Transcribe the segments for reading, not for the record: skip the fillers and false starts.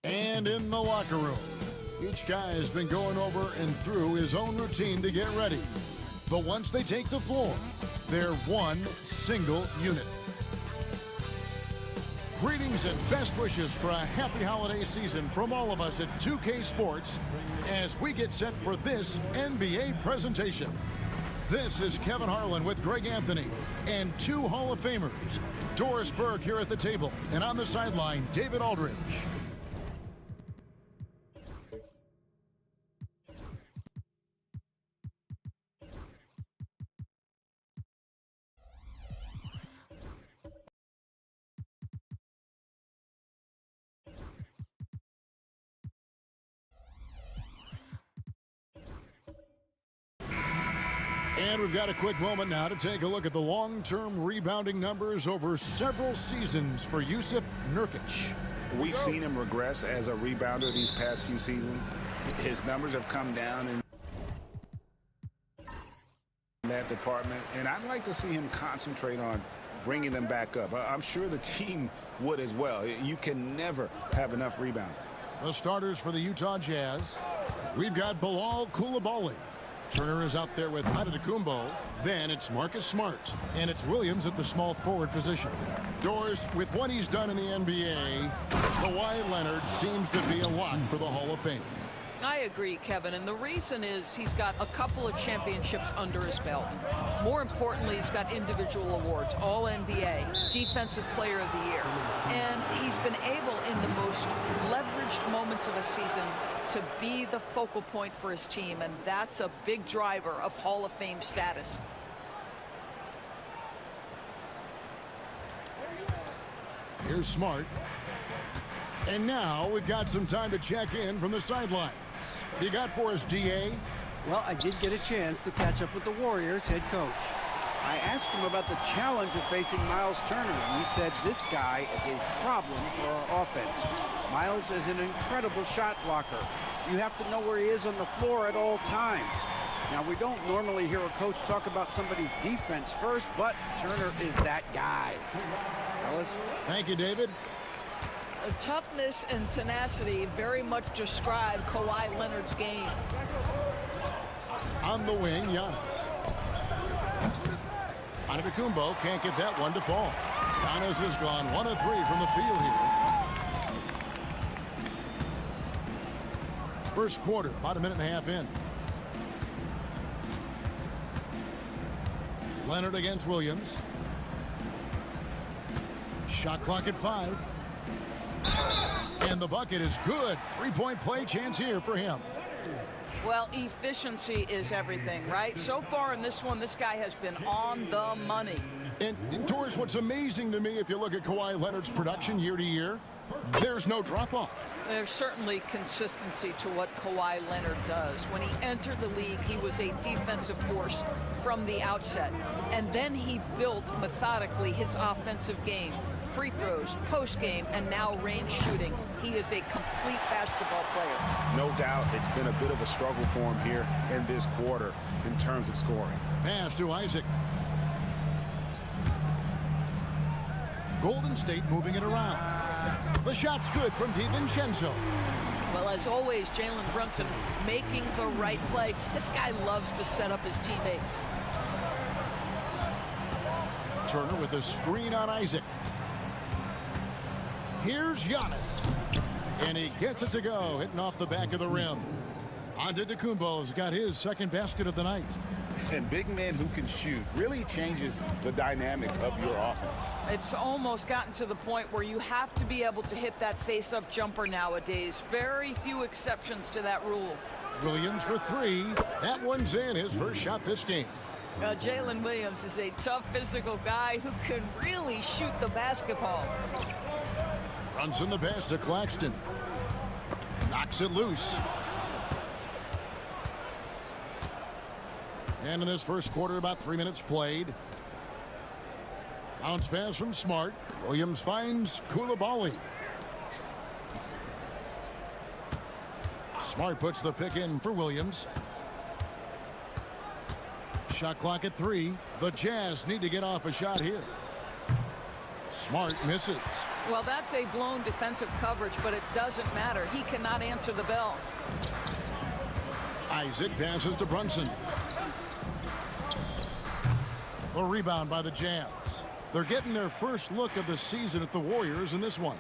And in the locker room, each guy has been going over and through his own routine to get ready. But once they take the floor, they're one single unit. Greetings and best wishes for a happy holiday season from all of us at 2K Sports as we get set for this NBA presentation. This is Kevin Harlan with Greg Anthony and two Hall of Famers, Doris Burke here at the table, and on the sideline, David Aldridge. And we've got a quick moment now to take a look at the long-term rebounding numbers over several seasons for Jusuf Nurkic. We've seen him regress as a rebounder these past few seasons. His numbers have come down in that department, and I'd like to see him concentrate on bringing them back up. I'm sure the team would as well. You can never have enough rebound. The starters for the Utah Jazz. We've got Bilal Coulibaly. Turner is out there with Antetokounmpo. Then it's Marcus Smart. And it's Williams at the small forward position. Doris, with what he's done in the NBA, Kawhi Leonard seems to be a lock for the Hall of Fame. I agree, Kevin, and the reason is he's got a couple of championships under his belt. More importantly, he's got individual awards, All-NBA, Defensive Player of the Year, and he's been able in the most leveraged moments of a season to be the focal point for his team, and that's a big driver of Hall of Fame status. Here's Smart. And now we've got some time to check in from the sidelines. You got for us, DA? Well, I did get a chance to catch up with the Warriors head coach. I asked him about the challenge of facing Miles Turner, and he said this guy is a problem for our offense. Miles is an incredible shot blocker. You have to know where he is on the floor at all times. Now, we don't normally hear a coach talk about somebody's defense first, but Turner is that guy. Ellis? Thank you, David. Toughness and tenacity very much describe Kawhi Leonard's game. On the wing, Giannis. Antetokounmpo can't get that one to fall. Giannis has gone 1 of 3 from the field here. First quarter, about a minute and a half in. Leonard against Williams. Shot clock at 5. And the bucket is good. Three-point play chance here for him. Well, efficiency is everything, right? So far in this one, this guy has been on the money. And Doris, what's amazing to me, if you look at Kawhi Leonard's production year to year, there's no drop-off. There's certainly consistency to what Kawhi Leonard does. When he entered the league, he was a defensive force from the outset. And then he built methodically his offensive game. Free throws, post-game, and now range shooting. He is a complete basketball player. No doubt it's been a bit of a struggle for him here in this quarter in terms of scoring. Pass to Isaac. Golden State moving it around. The shot's good from DiVincenzo. Well, as always, Jalen Brunson making the right play. This guy loves to set up his teammates. Turner with a screen on Isaac. Here's Giannis. And he gets it to go, hitting off the back of the rim. Antetokounmpo's got his second basket of the night. And big men who can shoot really changes the dynamic of your offense. It's almost gotten to the point where you have to be able to hit that face-up jumper nowadays. Very few exceptions to that rule. Williams for 3. That one's in, his first shot this game. Jalen Williams is a tough physical guy who can really shoot the basketball. Runs in the pass to Claxton. Knocks it loose. And in this first quarter, about 3 minutes played. Bounce pass from Smart. Williams finds Coulibaly. Smart puts the pick in for Williams. Shot clock at 3. The Jazz need to get off a shot here. Smart misses. Well, that's a blown defensive coverage, but it doesn't matter. He cannot answer the bell. Isaac passes to Brunson. The rebound by the Jazz. They're getting their first look of the season at the Warriors in this one.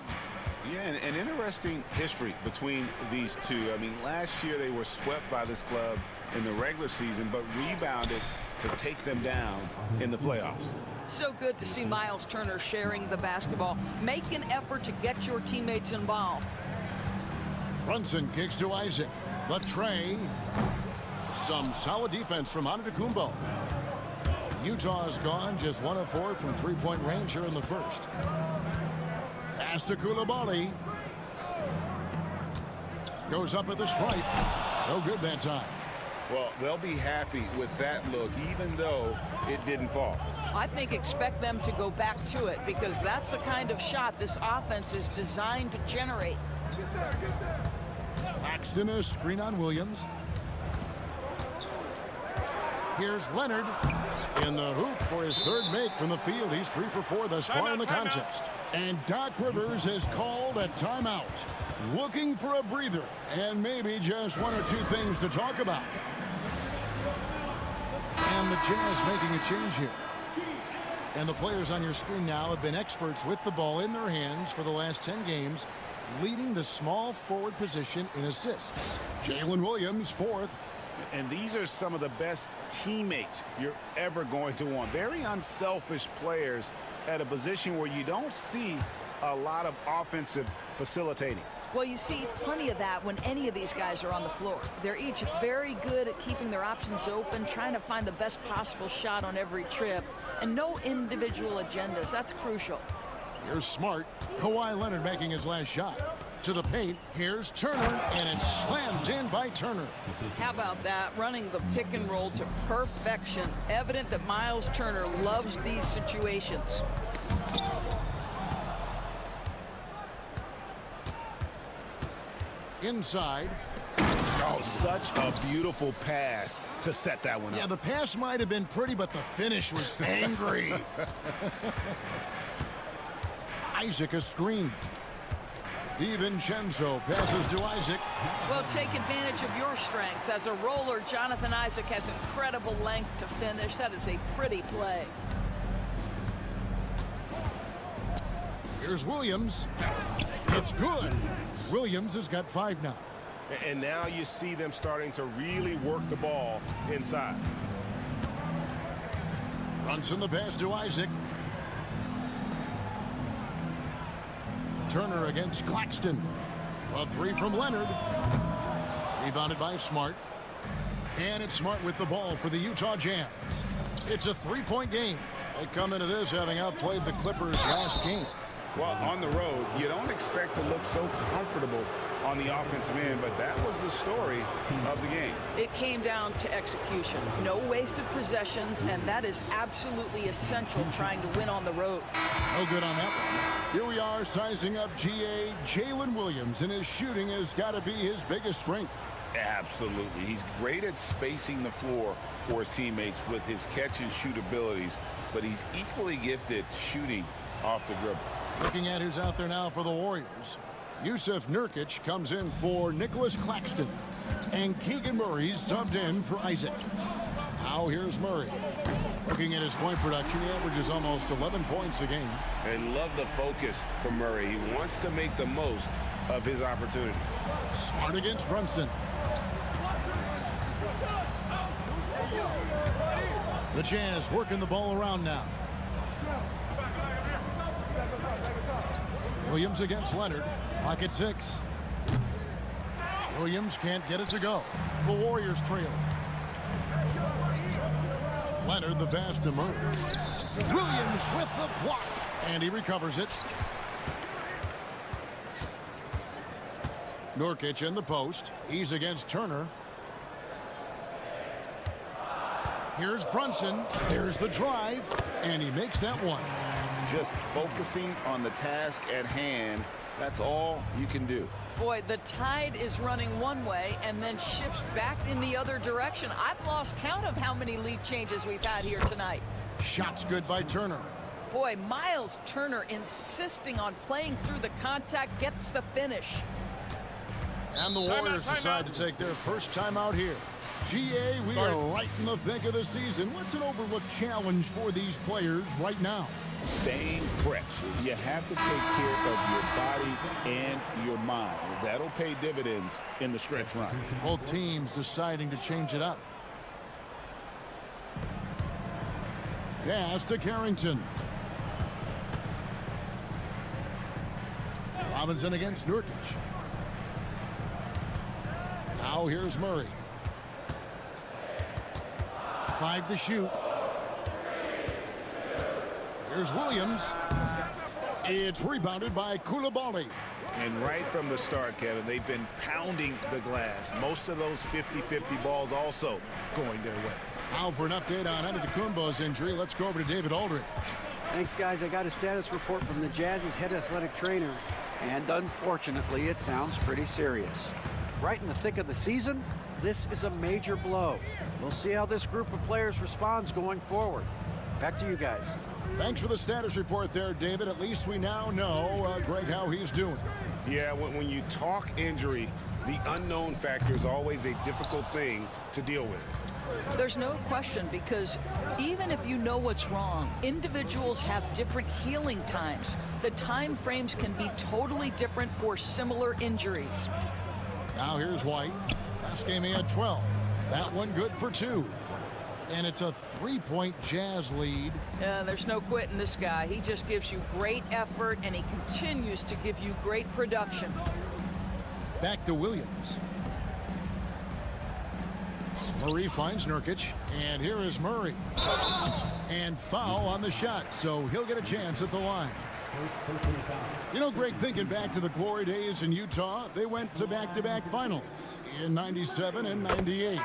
Yeah, an interesting history between these two. I mean, last year they were swept by this club in the regular season, but rebounded to take them down in the playoffs. So good to see Miles Turner sharing the basketball. Make an effort to get your teammates involved. Brunson kicks to Isaac. The tray. Some solid defense from Antetokounmpo. Utah has gone just 1 of 4 from three-point range here in the first. Pass to Coulibaly. Goes up at the stripe. No good that time. Well, they'll be happy with that look, even though it didn't fall. I think expect them to go back to it because that's the kind of shot this offense is designed to generate. Claxton a screen on Williams. Here's Leonard in the hoop for his third make from the field. He's 3 for 4 thus far in the contest. And Doc Rivers has called a timeout. Looking for a breather and maybe just 1 or 2 things to talk about. And the Jazz making a change here. And the players on your screen now have been experts with the ball in their hands for the last 10 games, leading the small forward position in assists. Jalen Williams, 4th. And these are some of the best teammates you're ever going to want. Very unselfish players at a position where you don't see a lot of offensive facilitating. Well, you see plenty of that when any of these guys are on the floor. They're each very good at keeping their options open, trying to find the best possible shot on every trip, and no individual agendas. That's crucial. Here's Smart. Kawhi Leonard making his last shot. To the paint, here's Turner, and it's slammed in by Turner. How about that? Running the pick and roll to perfection. Evident that Miles Turner loves these situations. Inside. Oh, such a beautiful pass to set that one up. Yeah, the pass might have been pretty, but the finish was angry. Isaac a screen. DiVincenzo passes to Isaac. Well, take advantage of your strengths. As a roller, Jonathan Isaac has incredible length to finish. That is a pretty play. Here's Williams. It's good. Williams has got 5 now. And now you see them starting to really work the ball inside. Brunson the pass to Isaac. Turner against Claxton. A 3 from Leonard. Rebounded by Smart. And it's Smart with the ball for the Utah Jazz. It's a 3-point game. They come into this having outplayed the Clippers last game. Well, on the road, you don't expect to look so comfortable on the offensive end, but that was the story of the game. It came down to execution. No wasted possessions, and that is absolutely essential trying to win on the road. No good on that one. Here we are sizing up GA Jalen Williams, and his shooting has got to be his biggest strength. Absolutely. He's great at spacing the floor for his teammates with his catch and shoot abilities, but he's equally gifted shooting off the dribble. Looking at who's out there now for the Warriors. Yusuf Nurkic comes in for Nicholas Claxton. And Keegan Murray's subbed in for Isaac. Now here's Murray. Looking at his point production, he averages almost 11 points a game. And love the focus from Murray. He wants to make the most of his opportunities. Smart against Brunson. The Jazz working the ball around now. Williams against Leonard. Clock at 6. Williams can't get it to go. The Warriors trail. Leonard the pass to Murray. Williams with the block. And he recovers it. Nurkic in the post. He's against Turner. Here's Brunson. There's the drive. And he makes that one. Just focusing on the task at hand. That's all you can do. Boy, the tide is running one way and then shifts back in the other direction. I've lost count of how many lead changes we've had here tonight. Shots good by Turner. Boy, Miles Turner insisting on playing through the contact, gets the finish. And the Warriors decide to take their first time out here. GA, we are right in the thick of the season. What's an overlooked challenge for these players right now? Staying fresh. You have to take care of your body and your mind. That'll pay dividends in the stretch run. Both teams deciding to change it up. Pass to Carrington. Robinson against Nurkic. Now here's Murray. 5 to shoot. Here's Williams. It's rebounded by Coulibaly. And right from the start, Kevin, they've been pounding the glass. Most of those 50-50 balls also going their way. Now for an update on Antetokounmpo's injury, let's go over to David Aldridge. Thanks, guys. I got a status report from the Jazz's head athletic trainer, and unfortunately, it sounds pretty serious. Right in the thick of the season, this is a major blow. We'll see how this group of players responds going forward. Back to you guys. Thanks for the status report there, David. At least we now know, Greg, how he's doing. Yeah, when you talk injury, the unknown factor is always a difficult thing to deal with. There's no question, because even if you know what's wrong, individuals have different healing times. The time frames can be totally different for similar injuries. Now here's White. Last game he had 12. That one good for 2. And it's a 3-point Jazz lead. Yeah, there's no quitting this guy. He just gives you great effort, and he continues to give you great production. Back to Williams. Murray finds Nurkic, and here is Murray. And foul on the shot, so he'll get a chance at the line. You know, Greg, thinking back to the glory days in Utah, they went to back-to-back finals in 97 and 98.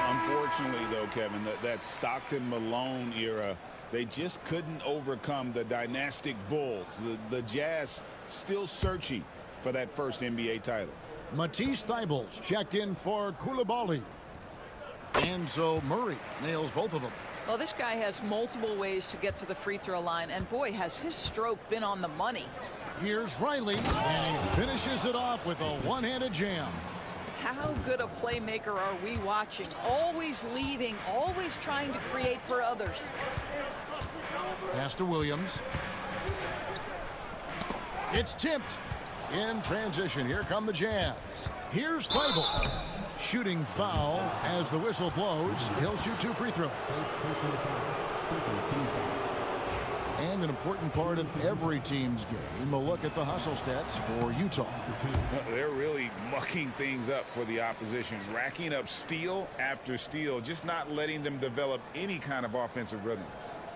Unfortunately, though, Kevin, that Stockton-Malone era, they just couldn't overcome the dynastic Bulls. The Jazz still searching for that first NBA title. Matisse Thybulle checked in for Coulibaly. And so Murray nails both of them. Well, this guy has multiple ways to get to the free throw line, and boy, has his stroke been on the money. Here's Riley, and he finishes it off with a one-handed jam. How good a playmaker are we watching? Always leading, always trying to create for others. Pass to Williams. It's tipped. In transition, here come the Jazz. Here's Thybulle. Shooting foul as the whistle blows. He'll shoot 2 free throws. And an important part of every team's game, a look at the hustle stats for Utah. They're really mucking things up for the opposition, racking up steal after steal, just not letting them develop any kind of offensive rhythm.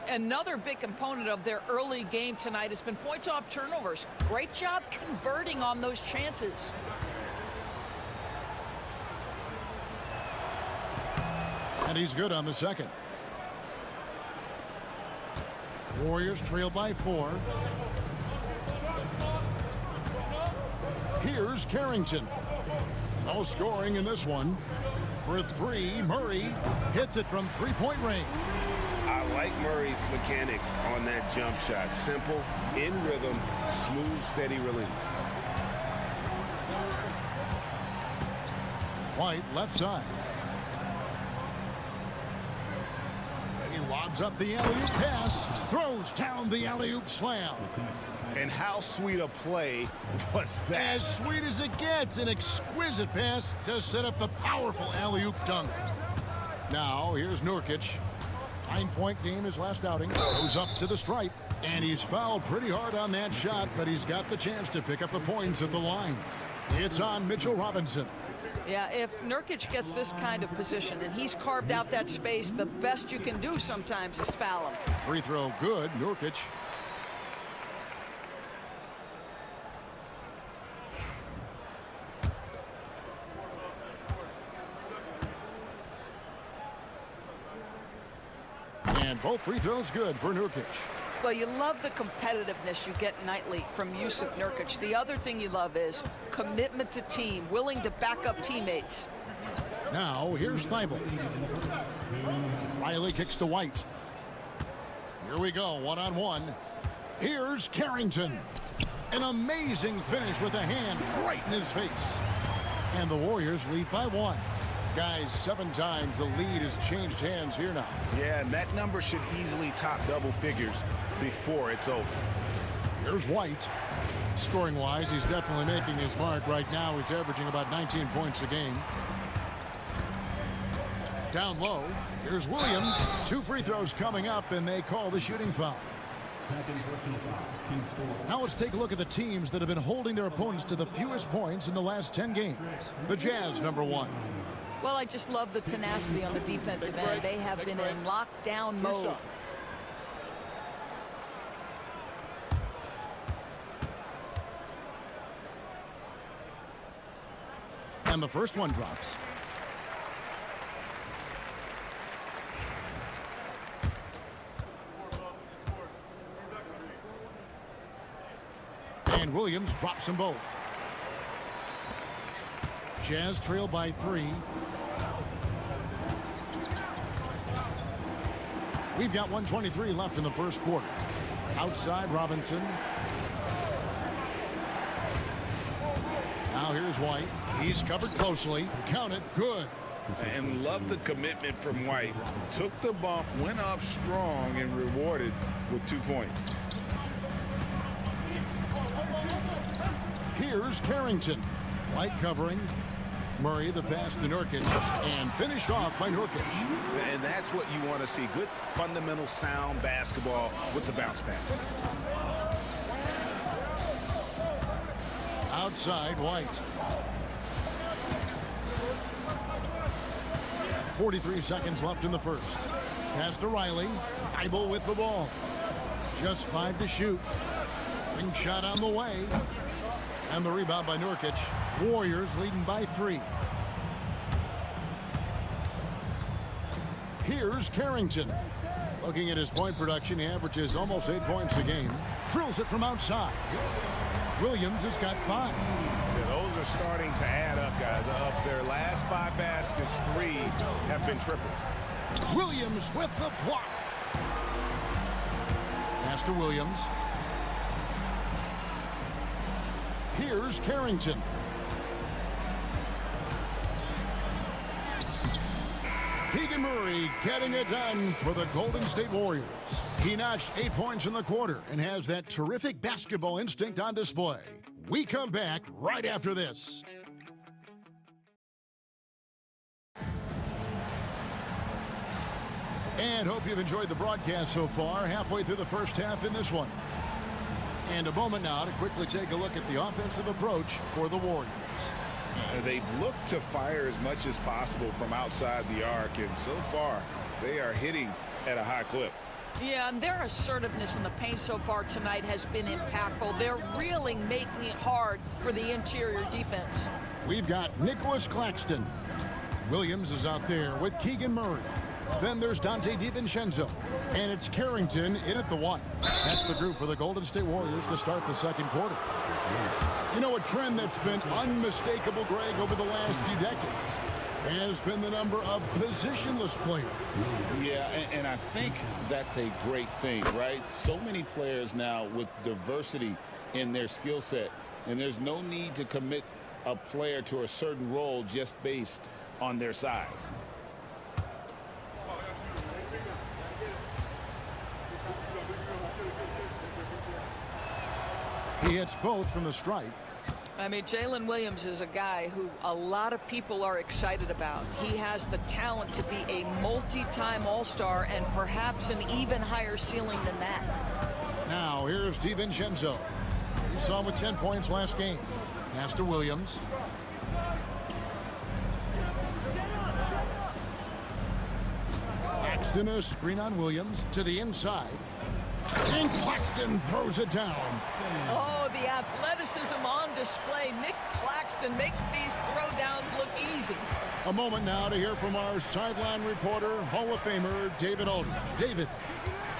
Another big component of their early game tonight has been points off turnovers. Great job converting on those chances. And he's good on the second. Warriors trail by 4. Here's Carrington. No scoring in this one. For 3, Murray hits it from 3-point range. I like Murray's mechanics on that jump shot. Simple, in rhythm, smooth, steady release. White left side. He lobs up the alley-oop pass, throws down the alley-oop slam. And how sweet a play was that? As sweet as it gets, an exquisite pass to set up the powerful alley-oop dunk. Now here's Nurkic. 9-point game his last outing. Goes up to the stripe, and he's fouled pretty hard on that shot, but he's got the chance to pick up the points at the line. It's on Mitchell Robinson. Yeah, if Nurkic gets this kind of position and he's carved out that space, the best you can do sometimes is foul him. Free throw good, Nurkic. And both free throws good for Nurkic. Well, you love the competitiveness you get nightly from Yusuf Nurkic. The other thing you love is commitment to team, willing to back up teammates. Now, here's Thybulle. Riley kicks to White. Here we go, one-on-one. Here's Carrington. An amazing finish with a hand right in his face. And the Warriors lead by 1. Guys, 7 times the lead has changed hands here now. Yeah, and that number should easily top double figures before it's over. Here's White. Scoring-wise, he's definitely making his mark. Right now, he's averaging about 19 points a game. Down low, here's Williams. 2 free throws coming up, and they call the shooting foul. Now let's take a look at the teams that have been holding their opponents to the fewest points in the last 10 games. The Jazz, number 1. Well, I just love the tenacity on the defensive end. They have been in lockdown mode. And the first one drops. And Williams drops them both. Jazz trail by 3. We've got 1:23 left in the first quarter. Outside Robinson. Now here's White. He's covered closely. Count it. Good. And love the commitment from White. Took the bump, went up strong, and rewarded with 2 points. Here's Carrington. White covering. Murray the pass to Nurkic. And finished off by Nurkic. And that's what you want to see. Good fundamental sound basketball with the bounce pass. Outside White. 43 seconds left in the first. Pass to Riley. Eibel with the ball. Just 5 to shoot. Ring shot on the way. And the rebound by Nurkic. Warriors leading by 3. Here's Carrington. Looking at his point production, he averages almost 8 points a game. Drills it from outside. Williams has got 5. Yeah, those are starting to add up, guys. Of their last 5 baskets, 3 have been triples. Williams with the block. Pass to Williams. Here's Carrington. Keegan Murray getting it done for the Golden State Warriors. He notched 8 points in the quarter and has that terrific basketball instinct on display. We come back right after this. And hope you've enjoyed the broadcast so far. Halfway through the first half in this one. And a moment now to quickly take a look at the offensive approach for the Warriors. They've looked to fire as much as possible from outside the arc, and so far they are hitting at a high clip. Yeah, and their assertiveness in the paint so far tonight has been impactful. They're really making it hard for the interior defense. We've got Nicholas Claxton. Williams is out there with Keegan Murray. Then there's Dante DiVincenzo. And it's Carrington in at the 1. That's the group for the Golden State Warriors to start the second quarter. You know, a trend that's been unmistakable, Greg, over the last few decades has been the number of positionless players. Yeah, and I think that's a great thing, right? So many players now with diversity in their skill set, and there's no need to commit a player to a certain role just based on their size. He hits both from the stripe. I mean, Jalen Williams is a guy who a lot of people are excited about. He has the talent to be a multi-time All-Star and perhaps an even higher ceiling than that. Now, here's DiVincenzo. You saw him with 10 points last game. Pass to Williams. Claxton a screen on Williams to the inside. And Claxton throws it down. Oh, the athleticism on display. Nick Claxton makes these throwdowns look easy. A moment now to hear from our sideline reporter, Hall of Famer David Aldridge. David.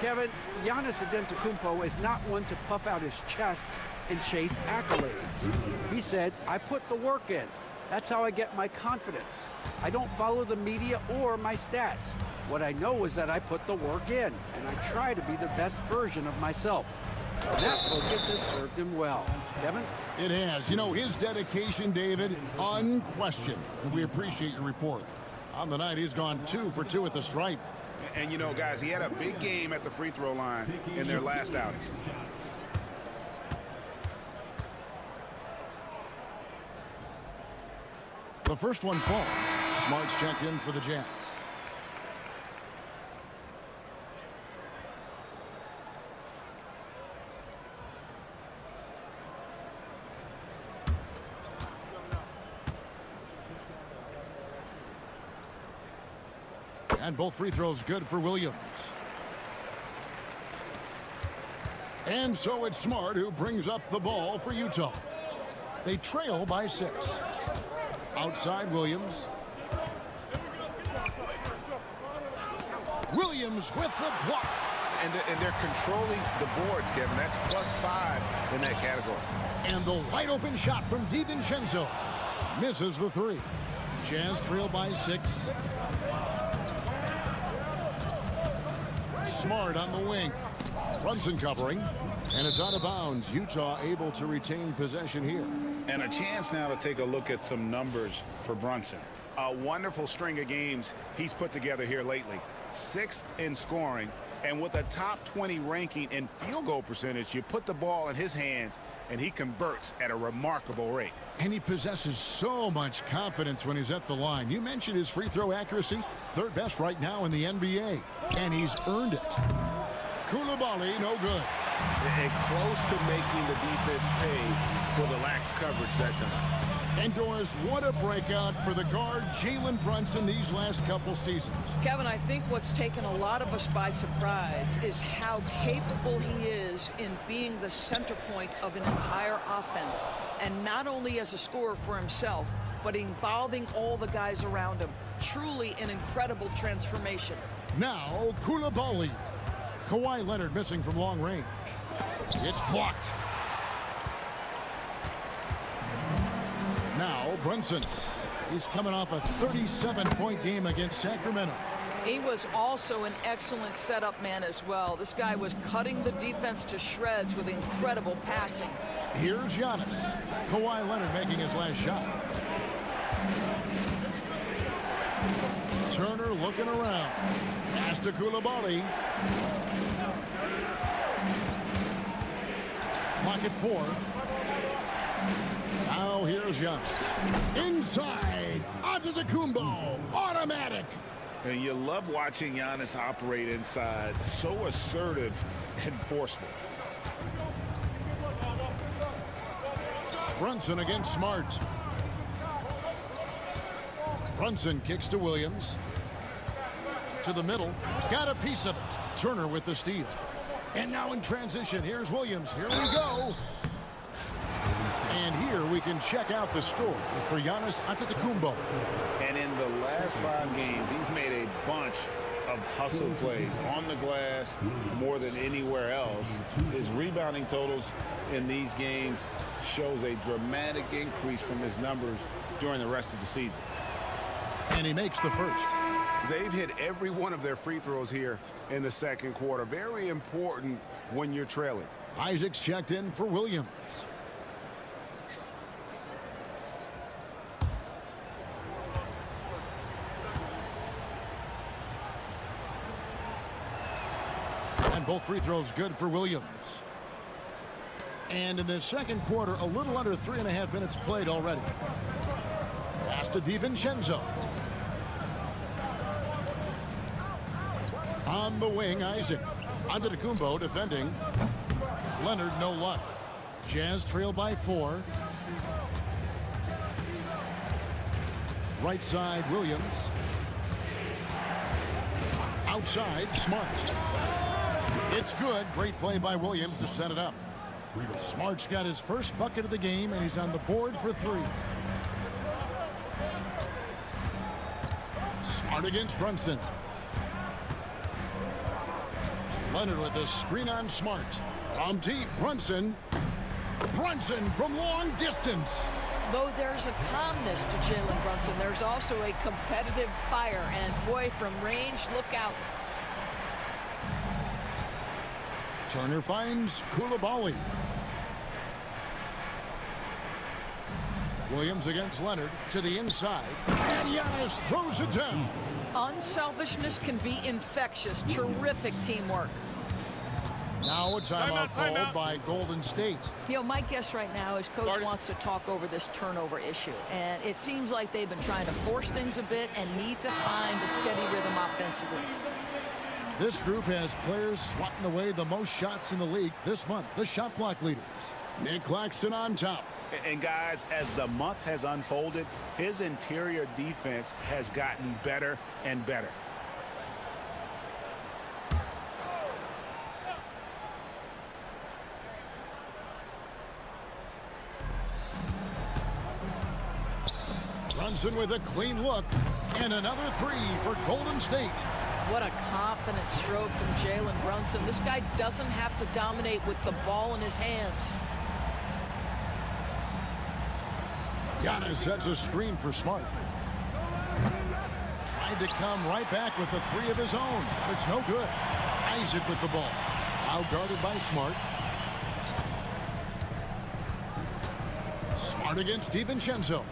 Kevin, Giannis Antetokounmpo is not one to puff out his chest and chase accolades. He said, I put the work in. That's how I get my confidence. I don't follow the media or my stats. What I know is that I put the work in, and I try to be the best version of myself. That focus has served him well. Kevin? It has. You know, his dedication, David, unquestioned. We appreciate your report. On the night, he's gone 2 for 2 at the stripe. And you know, guys, he had a big game at the free throw line in their last outing. The first one falls. Smart's checked in for the Jazz. And both free throws good for Williams. And so it's Smart who brings up the ball for Utah. They trail by 6. Outside Williams. Williams with the block. And they're controlling the boards, Kevin. That's +5 in that category. And the wide open shot from DiVincenzo. Misses the 3. Jazz trail by 6. Smart on the wing. Brunson covering. And it's out of bounds. Utah able to retain possession here. And a chance now to take a look at some numbers for Brunson. A wonderful string of games he's put together here lately. 6th in scoring, and with a top 20 ranking in field goal percentage, you put the ball in his hands, and he converts at a remarkable rate. And he possesses so much confidence when he's at the line. You mentioned his free throw accuracy, 3rd best right now in the NBA, and he's earned it. Koulibaly, no good. And close to making the defense pay for the lax coverage that time. And Doris, what a breakout for the guard Jalen Brunson these last couple seasons. Kevin, I think what's taken a lot of us by surprise is how capable he is in being the center point of an entire offense. And not only as a scorer for himself, but involving all the guys around him. Truly an incredible transformation. Now, Koulibaly. Kawhi Leonard missing from long range. It's blocked. Now, Brunson. He's coming off a 37-point game against Sacramento. He was also an excellent setup man as well. This guy was cutting the defense to shreds with incredible passing. Here's Giannis. Kawhi Leonard making his last shot. Turner looking around. Pass to Koulibaly. Clock at 4. Now here's Giannis. Inside. Onto the Kumbo. Automatic. And you love watching Giannis operate inside. So assertive and forceful. Brunson against Smart. Brunson kicks to Williams. To the middle. Got a piece of it. Turner with the steal. And now in transition, here's Williams. Here we go. And here we can check out the story for Giannis Antetokounmpo. And in the last 5 games, he's made a bunch of hustle plays on the glass more than anywhere else. His rebounding totals in these games shows a dramatic increase from his numbers during the rest of the season. And he makes the first. They've hit every one of their free throws here in the second quarter. Very important when you're trailing. Isaac's checked in for Williams. And both free throws good for Williams. And in the second quarter, a little under 3.5 minutes played already. Pass to DiVincenzo. On the wing, Isaac. Antetokounmpo defending. Leonard, no luck. Jazz trail by 4. Right side, Williams. Outside, Smart. It's good. Great play by Williams to set it up. Smart's got his first bucket of the game, and he's on the board for 3. Smart against Brunson. Leonard with a screen on Smart. From deep, Brunson. Brunson from long distance. Though there's a calmness to Jalen Brunson, there's also a competitive fire. And boy, from range, look out. Turner finds Koulibaly. Williams against Leonard to the inside. And Giannis throws it down. Unselfishness can be infectious. Terrific teamwork. Now a timeout called by Golden State. You know, my guess right now is Coach wants to talk over this turnover issue. And it seems like they've been trying to force things a bit and need to find a steady rhythm offensively. This group has players swatting away the most shots in the league this month. The shot block leaders. Nick Claxton on top. And guys, as the month has unfolded, his interior defense has gotten better and better. Brunson with a clean look. And another three for Golden State. What a confident stroke from Jalen Brunson. This guy doesn't have to dominate with the ball in his hands. Giannis sets a screen for Smart. Tried to come right back with the three of his own. But it's no good. Isaac with the ball. Out guarded by Smart. Smart against DiVincenzo.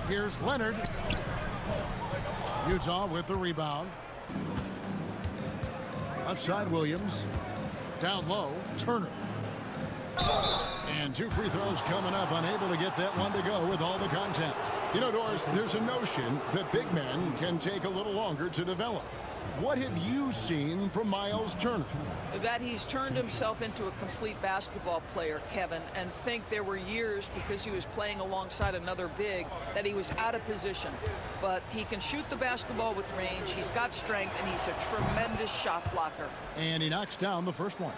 Here's Leonard. Utah with the rebound. Left side Williams. Down low, Turner. And two free throws coming up, unable to get that one to go with all the contact. You know, Doris, there's a notion that big men can take a little longer to develop. What have you seen from Miles Turner? That he's turned himself into a complete basketball player, Kevin, and think there were years because he was playing alongside another big that he was out of position. But he can shoot the basketball with range, he's got strength, and he's a tremendous shot blocker. And he knocks down the first one.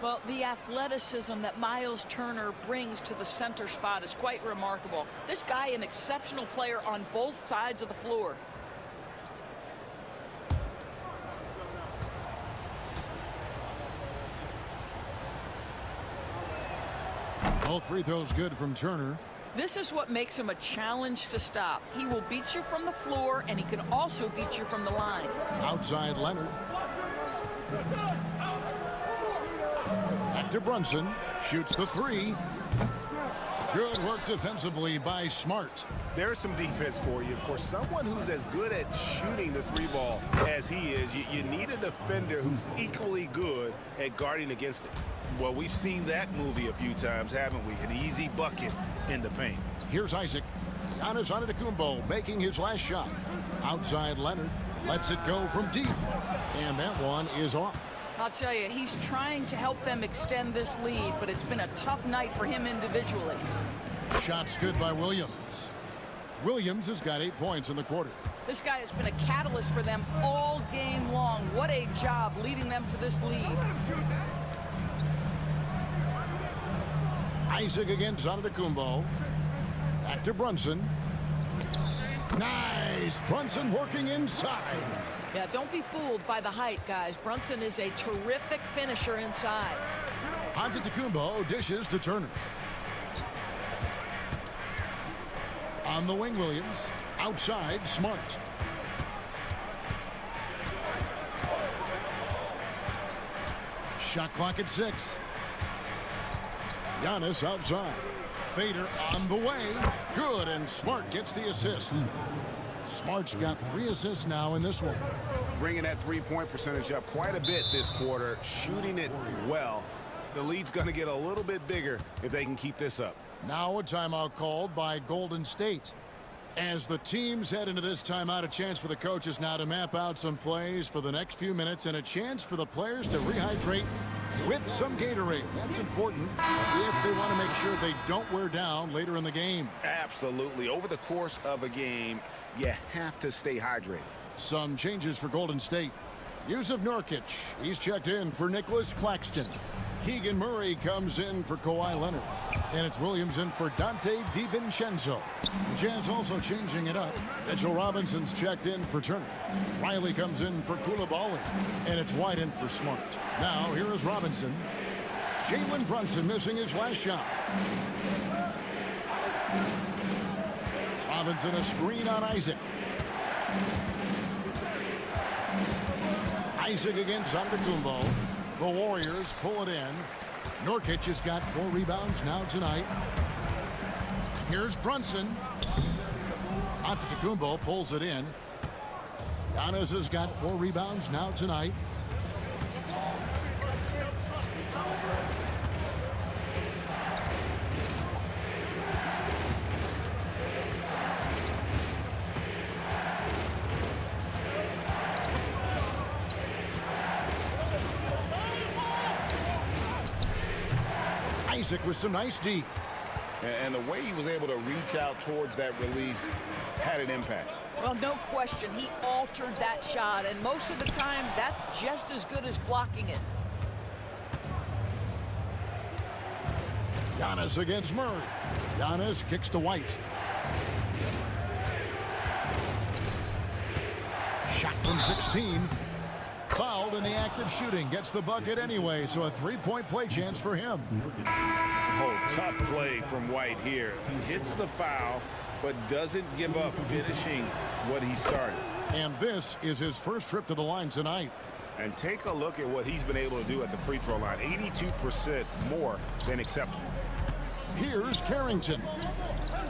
Well, the athleticism that Miles Turner brings to the center spot is quite remarkable. This guy, an exceptional player on both sides of the floor. Both free throws good from Turner. This is what makes him a challenge to stop. He will beat you from the floor, and he can also beat you from the line. Outside Leonard. Back to Brunson. Shoots the three. Good work defensively by Smart. There's some defense for you. For someone who's as good at shooting the three ball as he is, you need a defender who's equally good at guarding against it. Well, we've seen that movie a few times, haven't we? An easy bucket in the paint. Here's Isaac. Giannis Antetokounmpo making his last shot. Outside Leonard. Lets it go from deep. And that one is off. I'll tell you, he's trying to help them extend this lead, but it's been a tough night for him individually. Shots good by Williams. Williams has got 8 points in the quarter. This guy has been a catalyst for them all game long. What a job leading them to this lead. Isaac against Antetokounmpo. Back to Brunson. Nice. Brunson working inside. Yeah, don't be fooled by the height, guys. Brunson is a terrific finisher inside. Antetokounmpo dishes to Turner. On the wing, Williams. Outside, Smart. Shot clock at 6. Giannis outside. Fader on the way. Good, and Smart gets the assist. Smart's got 3 assists now in this one. Bringing that three-point percentage up quite a bit this quarter, shooting it well. The lead's going to get a little bit bigger if they can keep this up. Now a timeout called by Golden State. As the teams head into this timeout, a chance for the coaches now to map out some plays for the next few minutes and a chance for the players to rehydrate with some Gatorade. That's important if they want to make sure they don't wear down later in the game. Absolutely. Over the course of a game, you have to stay hydrated. Some changes for Golden State. Yusuf Nurkic, he's checked in for Nicholas Claxton. Keegan Murray comes in for Kawhi Leonard. And it's Williams in for Dante DiVincenzo. The Jazz also changing it up. Mitchell Robinson's checked in for Turner. Riley comes in for Koulibaly. And it's White in for Smart. Now here is Robinson. Jalen Brunson missing his last shot. Robinson a screen on Isaac. Isaac against Antetokounmpo. The Warriors pull it in. Nurkic has got 4 rebounds now tonight. Here's Brunson. Antetokounmpo pulls it in. Giannis has got 4 rebounds now tonight. Isaac with some nice deep. And the way he was able to reach out towards that release had an impact. Well, no question. He altered that shot, and most of the time, that's just as good as blocking it. Giannis against Murray. Giannis kicks to White. Shot from 16. Fouled in the act of shooting. Gets the bucket anyway, so a 3-point play chance for him. Oh, tough play from White here. He hits the foul, but doesn't give up finishing what he started. And this is his first trip to the line tonight. And take a look at what he's been able to do at the free throw line. 82% more than acceptable. Here's Carrington.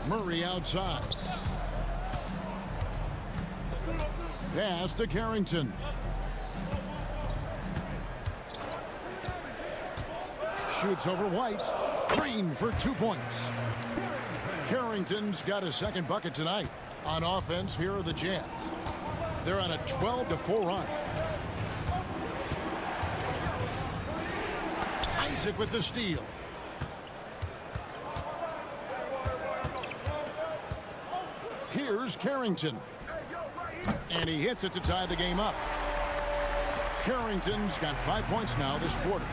Murray outside. Pass to Carrington. Shoots over White. Green for 2 points. Carrington's got his second bucket tonight. On offense, here are the Jazz. They're on a 12-4 run. Isaac with the steal. Here's Carrington. And he hits it to tie the game up. Carrington's got 5 points now this quarter.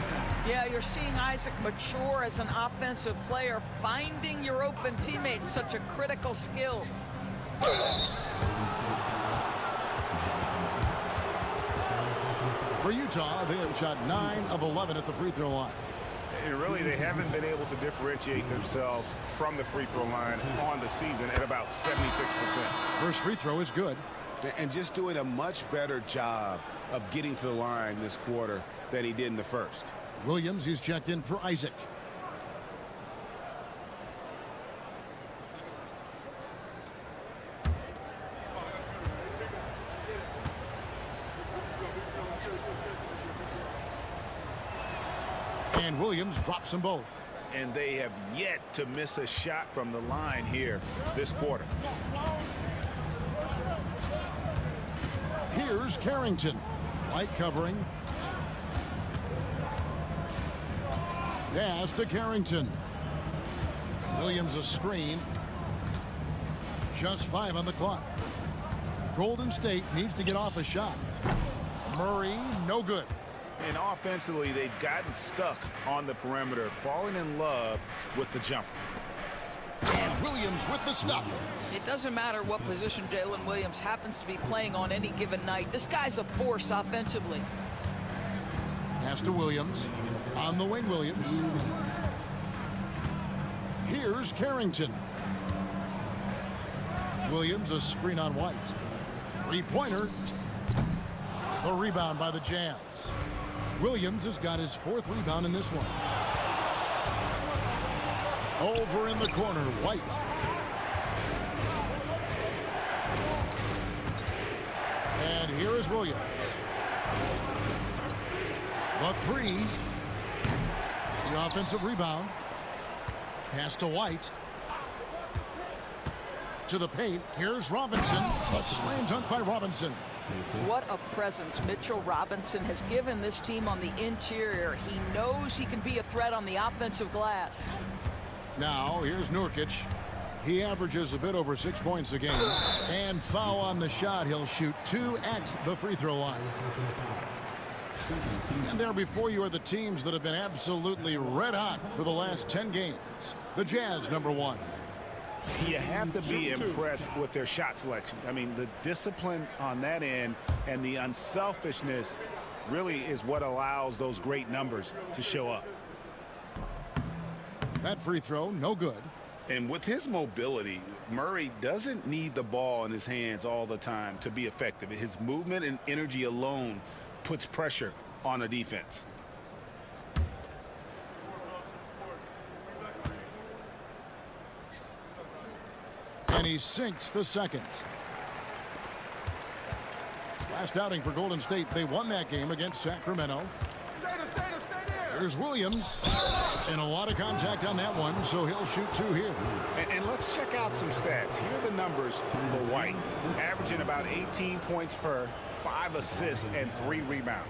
Yeah, you're seeing Isaac mature as an offensive player. Finding your open teammate, such a critical skill. For Utah, they have shot 9 of 11 at the free throw line. And really, they haven't been able to differentiate themselves from the free throw line on the season at about 76%. First free throw is good. And just doing a much better job of getting to the line this quarter than he did in the first. Williams, he's checked in for Isaac. And Williams drops them both. And they have yet to miss a shot from the line here this quarter. Here's Carrington. Light covering. Pass to Carrington. Williams a screen. Just 5 on the clock. Golden State needs to get off a shot. Murray, no good. And offensively, they've gotten stuck on the perimeter, falling in love with the jumper. And Williams with the stuff. It doesn't matter what position Jalen Williams happens to be playing on any given night. This guy's a force offensively. Pass to Williams. On the wing, Williams. Here's Carrington. Williams a screen on White. Three-pointer. The rebound by the Jazz. Williams has got his 4th rebound in this one. Over in the corner, White. And here is Williams. The 3. The offensive rebound. Pass to White. To the paint. Here's Robinson. A slam dunk by Robinson. What a presence Mitchell Robinson has given this team on the interior. He knows he can be a threat on the offensive glass. Now, here's Nurkic. He averages a bit over 6 points a game. And foul on the shot. He'll shoot 2 at the free throw line. And there before you are the teams that have been absolutely red hot for the last 10 games. The Jazz, number 1. You have to be impressed with their shot selection. I mean, the discipline on that end and the unselfishness really is what allows those great numbers to show up. That free throw, no good. And with his mobility, Murray doesn't need the ball in his hands all the time to be effective. His movement and energy alone puts pressure on the defense. And he sinks the second. Last outing for Golden State, they won that game against Sacramento. Here's Williams. And a lot of contact on that one, so he'll shoot two here. And let's check out some stats. Here are the numbers for White. Averaging about 18 points per, 5 assists, and 3 rebounds.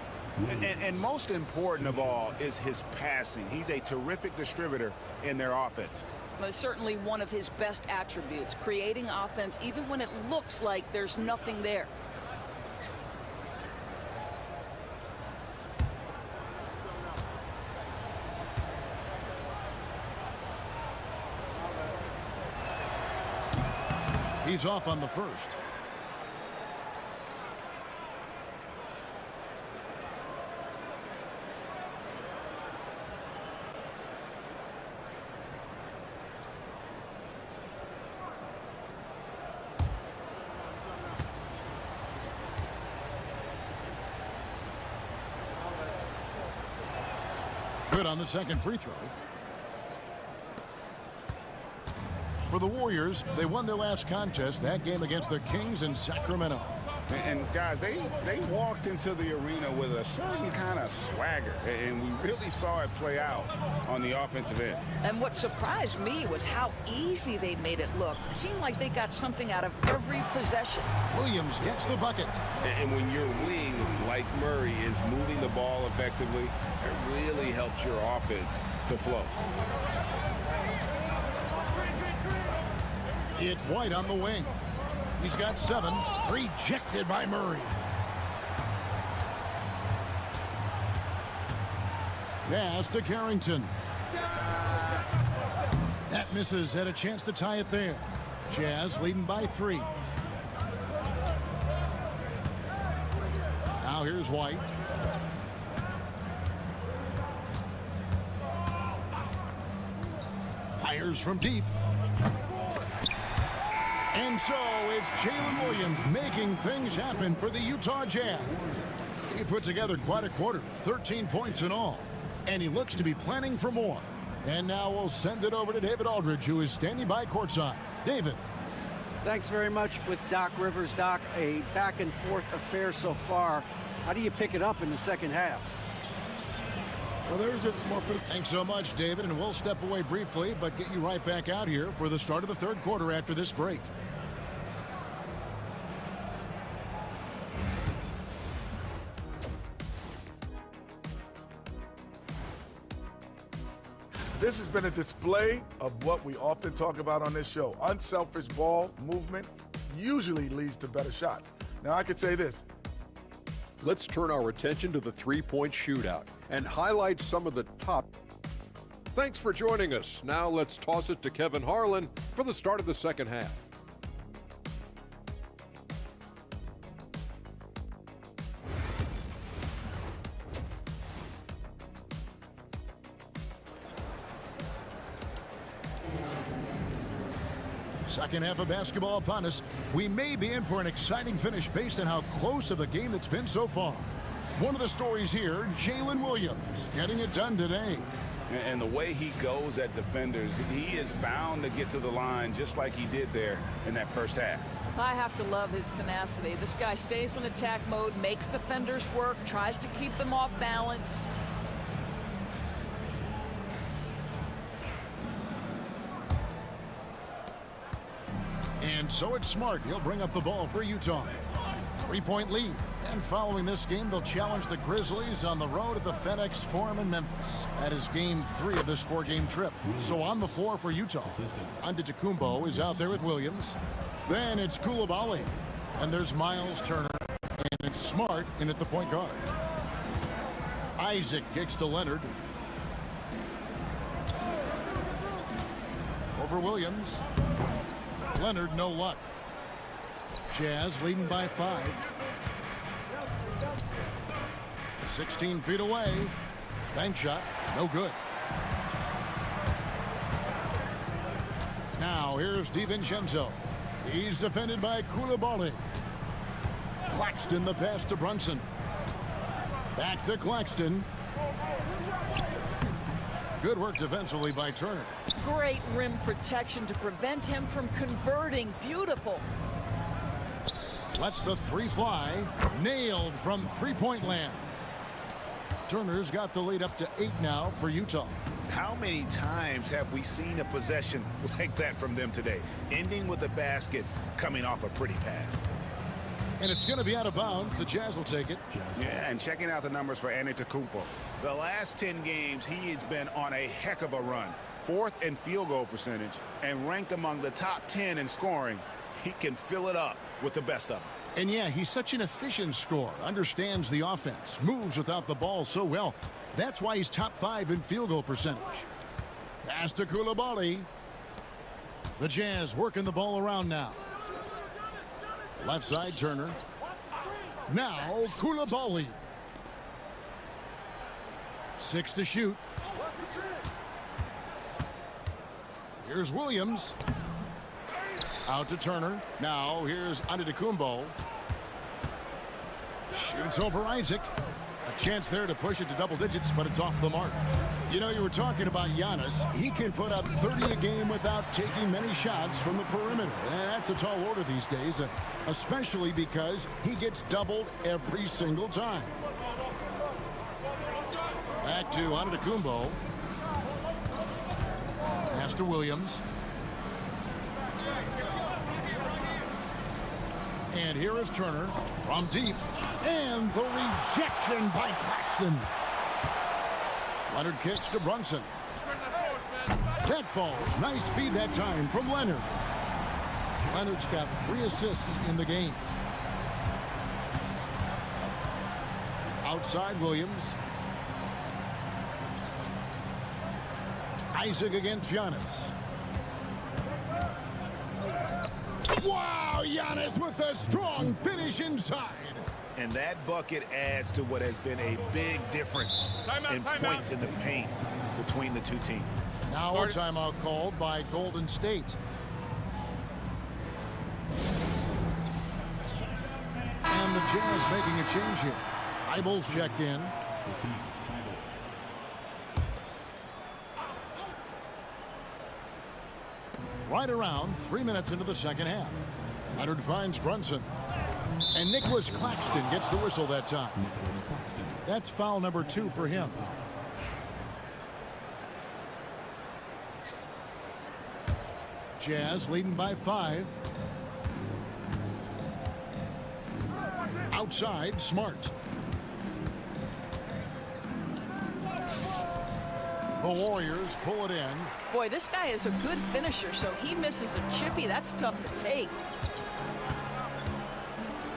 And most important of all is his passing. He's a terrific distributor in their offense. Well, certainly one of his best attributes, creating offense even when it looks like there's nothing there. He's off on the first. Good on the second free throw. For the Warriors, they won their last contest, that game against the Kings in Sacramento. And guys, they walked into the arena with a certain kind of swagger, and we really saw it play out on the offensive end. And what surprised me was how easy they made it look. It seemed like they got something out of every possession. Williams gets the bucket. And when your wing, like Murray, is moving the ball effectively, it really helps your offense to flow. It's White on the wing. He's got 7. Rejected by Murray. Pass to Carrington. That misses. Had a chance to tie it there. Jazz leading by 3. Now here's White. Fires from deep. And so it's Jalen Williams making things happen for the Utah Jazz. He put together quite a quarter, 13 points in all. And he looks to be planning for more. And now we'll send it over to David Aldridge, who is standing by courtside. David. Thanks very much with Doc Rivers. Doc, a back and forth affair so far. How do you pick it up in the second half? Well, there was just more. Thanks so much, David. And we'll step away briefly, but get you right back out here for the start of the third quarter after this break. This has been a display of what we often talk about on this show. Unselfish ball movement usually leads to better shots. Now, I could say this. Let's turn our attention to the three-point shootout and highlight some of the top. Thanks for joining us. Now let's toss it to Kevin Harlan for the start of the second half. Second half of basketball upon us. We may be in for an exciting finish based on how close of a game it's been so far. One of the stories here, Jalen Williams getting it done today. And the way he goes at defenders, he is bound to get to the line just like he did there in that first half. I have to love his tenacity. This guy stays in attack mode, makes defenders work, tries to keep them off balance. And so it's Smart. He'll bring up the ball for Utah. 3-point lead. And following this game, they'll challenge the Grizzlies on the road at the FedEx Forum in Memphis. That is game 3 of this 4-game trip. So on the floor for Utah. Antetokounmpo is out there with Williams. Then it's Coulibaly. And there's Miles Turner. And it's Smart in at the point guard. Isaac kicks to Leonard. Over Williams. Leonard, no luck. Jazz leading by 5. 16 feet away. Bank shot, no good. Now here's DiVincenzo. He's defended by Coulibaly. Claxton the pass to Brunson. Back to Claxton. Good work defensively by Turner. Great rim protection to prevent him from converting. Beautiful. Lets the three fly. Nailed from three-point land. Turner's got the lead up to 8 now for Utah. How many times have we seen a possession like that from them today? Ending with a basket, coming off a pretty pass. And it's going to be out of bounds. The Jazz will take it. Yeah, and checking out the numbers for Antetokounmpo. The last 10 games, he has been on a heck of a run. 4th in field goal percentage and ranked among the top 10 in scoring. He can fill it up with the best of them. And yeah, he's such an efficient scorer. Understands the offense. Moves without the ball so well. That's why he's top 5 in field goal percentage. Pass to Coulibaly. The Jazz working the ball around now. Left side, Turner. Now, Coulibaly. 6 to shoot. Here's Williams. Out to Turner. Now, here's Antetokounmpo. Shoots over Isaac. A chance there to push it to double digits, but it's off the mark. You know, you were talking about Giannis. He can put up 30 a game without taking many shots from the perimeter. That's a tall order these days, especially because he gets doubled every single time. Back to Antetokounmpo. Pass to Williams. And here is Turner from deep. And the rejection by Claxton. Leonard kicks to Brunson. That falls. Nice feed that time from Leonard. Leonard's got 3 assists in the game. Outside Williams. Isaac against Giannis. Wow, Giannis with a strong finish inside. And that bucket adds to what has been a big difference in points in the paint between the two teams. Now a timeout called by Golden State. And the Jazz making a change here. Eibel's checked in. Right around 3 minutes into the second half. Leonard finds Brunson. And Nicholas Claxton gets the whistle that time. That's foul number 2 for him. Jazz leading by 5. Outside, Smart. The Warriors pull it in. Boy, this guy is a good finisher, so he misses a chippy. That's tough to take.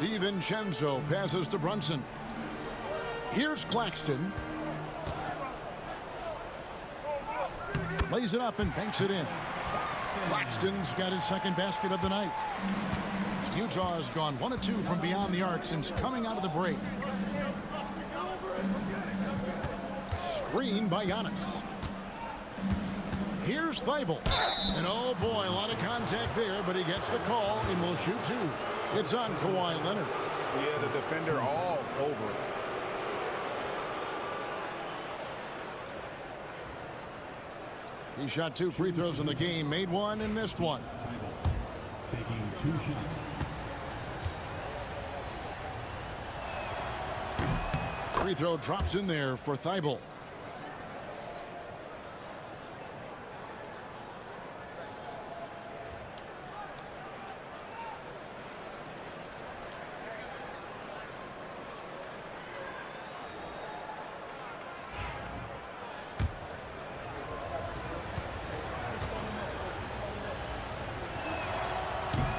DiVincenzo passes to Brunson. Here's Claxton. Lays it up and banks it in. Claxton's got his second basket of the night. Utah has gone 1 of 2 from beyond the arc since coming out of the break. Screen by Giannis. Here's Thibault. And oh boy, a lot of contact there, but he gets the call and will shoot 2. It's on Kawhi Leonard. Yeah, the defender all over it. He shot 2 free throws in the game, made 1 and missed 1. Taking 2 shots. Free throw drops in there for Thibault.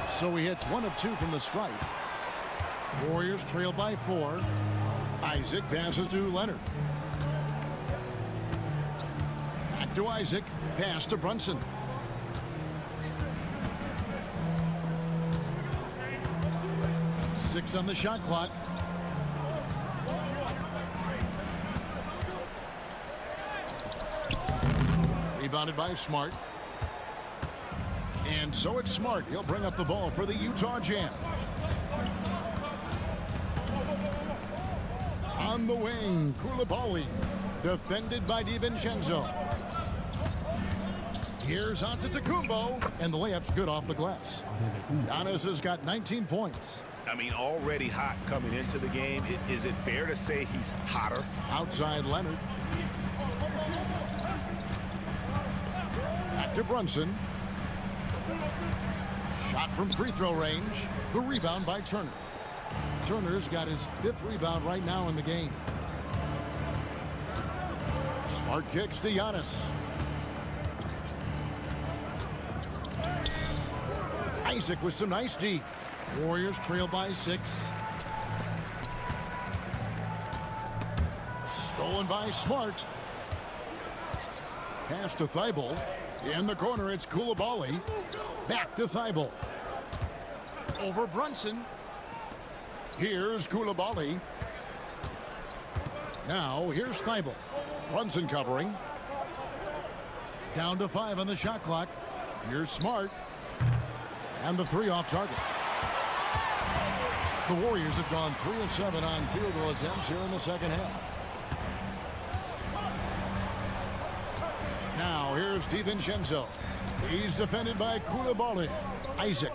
So he hits 1 of 2 from the stripe. Warriors trail by 4. Isaac passes to Leonard. Back to Isaac. Pass to Brunson. Six on the shot clock. Rebounded by Smart. And so it's Smart. He'll bring up the ball for the Utah Jazz. On the wing, Koulibaly. Defended by DiVincenzo. Here's Antetokounmpo, and the layup's good off the glass. Giannis has got 19 points. I mean, already hot coming into the game. Is it fair to say he's hotter? Outside Leonard. Back to Brunson. Shot from free throw range. The rebound by Turner. Turner's got his 5th rebound right now in the game. Smart kicks to Giannis. Isaac with some nice D. Warriors trail by 6. Stolen by Smart. Pass to Thibault. In the corner, it's Koulibaly. Back to Thibault. Over Brunson. Here's Koulibaly. Now, here's Thibault. Brunson covering. Down to 5 on the shot clock. Here's Smart. And the 3 off target. The Warriors have gone 3 of 7 on field goal attempts here in the second half. Now here's DiVincenzo. He's defended by Koulibaly. Isaac.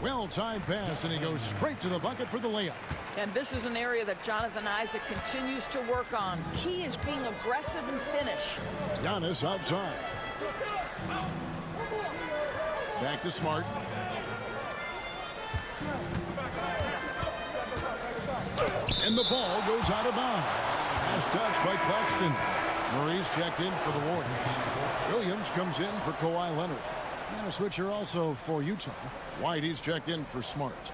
Well-timed pass, and he goes straight to the bucket for the layup. And this is an area that Jonathan Isaac continues to work on. Key is being aggressive and finish. Giannis outside. Back to Smart. And the ball goes out of bounds. Last touch by Claxton. Murray's checked in for the Warriors. Williams comes in for Kawhi Leonard. And a switcher also for Utah. Whitey's checked in for Smart.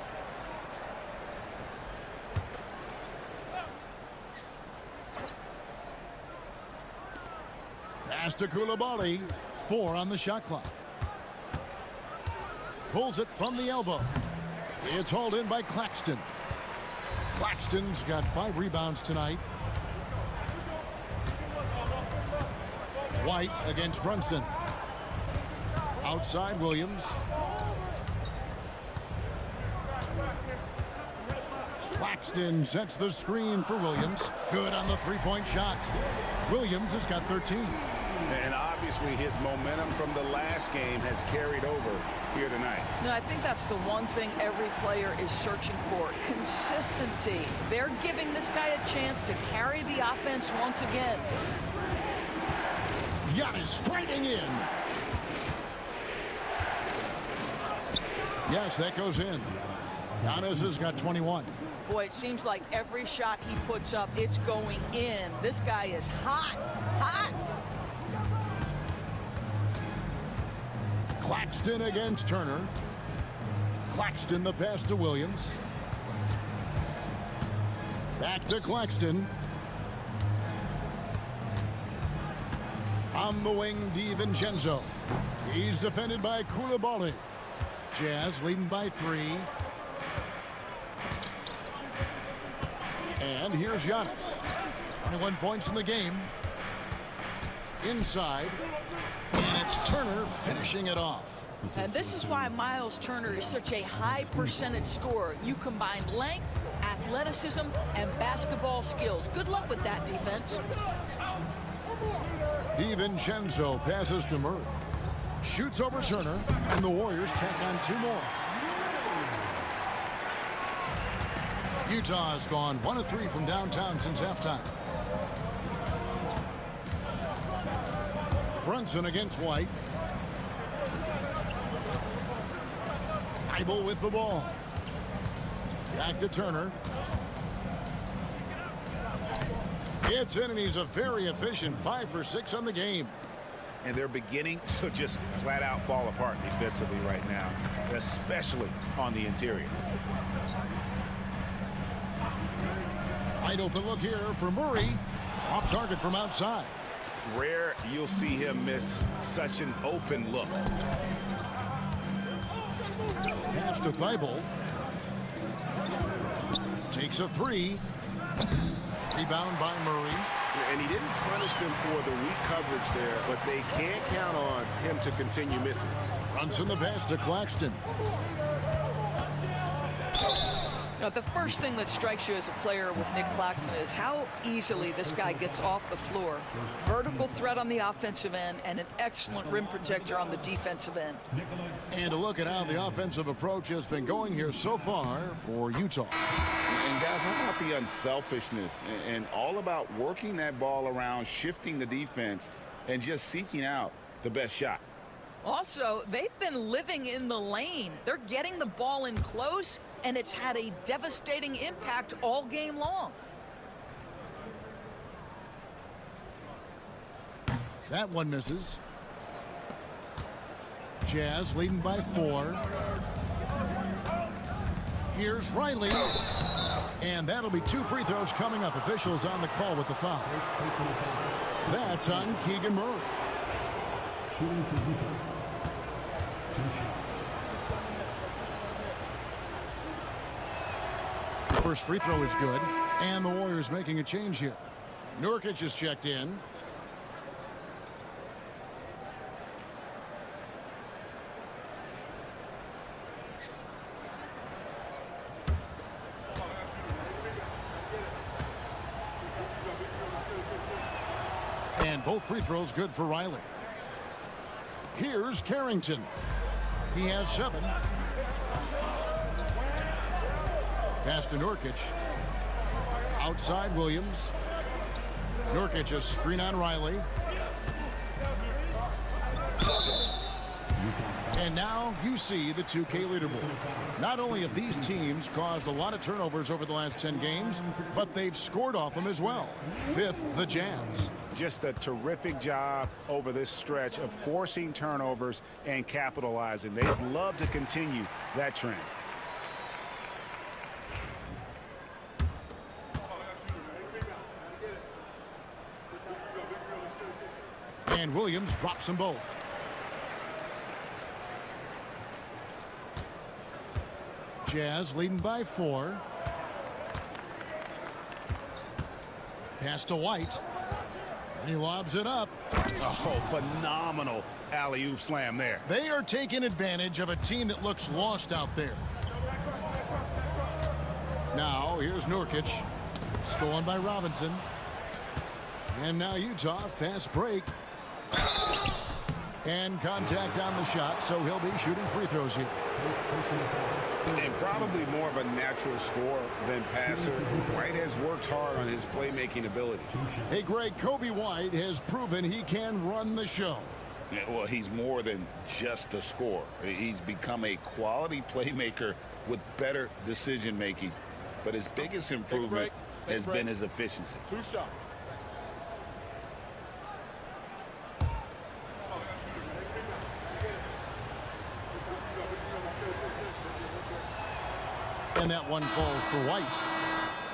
Pass to Koulibaly. 4 on the shot clock. Pulls it from the elbow. It's hauled in by Claxton. Claxton's got 5 rebounds tonight. White against Brunson. Outside Williams. Claxton sets the screen for Williams. Good on the 3-point shot. Williams has got 13. And obviously his momentum from the last game has carried over here tonight. No, I think that's the one thing every player is searching for. Consistency. They're giving this guy a chance to carry the offense once again. Giannis striking in. Yes, that goes in. Giannis has got 21. Boy, it seems like every shot he puts up, it's going in. This guy is hot, hot. Claxton against Turner. Claxton the pass to Williams. Back to Claxton. On the wing, DiVincenzo. He's defended by Koulibaly. Jazz leading by 3. And here's Giannis. 21 points in the game. Inside. And it's Turner finishing it off. And this is why Miles Turner is such a high percentage scorer. You combine length, athleticism, and basketball skills. Good luck with that defense. DiVincenzo passes to Murray. Shoots over Turner, and the Warriors tack on 2 more. Utah has gone 1 of 3 from downtown since halftime. Brunson against White. Thibault with the ball. Back to Turner. It's in, and he's a very efficient 5 for 6 on the game. And they're beginning to just flat out fall apart defensively right now, especially on the interior. Wide open look here for Murray. Off target from outside. Rare you'll see him miss such an open look. Pass to Thibault. Takes a 3. Rebound by Murray. And he didn't punish them for the weak coverage there, but they can't count on him to continue missing. Brunson the pass to Claxton. The first thing that strikes you as a player with Nick Claxton is how easily this guy gets off the floor. Vertical threat on the offensive end and an excellent rim protector on the defensive end. And a look at how the offensive approach has been going here so far for Utah. And guys, how about the unselfishness and all about working that ball around, shifting the defense, and just seeking out the best shot. Also, they've been living in the lane. They're getting the ball in close, and it's had a devastating impact all game long. That one misses. Jazz leading by 4. Here's Riley. And that'll be 2 free throws coming up. Officials on the call with the foul. That's on Keegan Murray. Shooting for Utah. 2 shots. First free throw is good. And the Warriors making a change here. Nurkic is checked in. And both free throws good for Riley. Here's Carrington. He has 7. Pass to Nurkic. Outside Williams. Nurkic a screen on Riley. And now you see the 2K leaderboard. Not only have these teams caused a lot of turnovers over the last 10 games, but they've scored off them as well. 5th, the Jazz. Just a terrific job over this stretch of forcing turnovers and capitalizing. They'd love to continue that trend. And Williams drops them both. Jazz leading by 4. Pass to White. He lobs it up. Oh, phenomenal alley-oop slam there. They are taking advantage of a team that looks lost out there. Now, here's Nurkic. Stolen by Robinson. And now Utah, fast break. And contact on the shot, so he'll be shooting free throws here. And probably more of a natural scorer than passer. White has worked hard on his playmaking ability. Hey, Greg, Kobe White has proven he can run the show. Yeah, well, he's more than just a scorer. He's become a quality playmaker with better decision-making. But his biggest improvement has been his efficiency. 2 shots. And that one falls for White.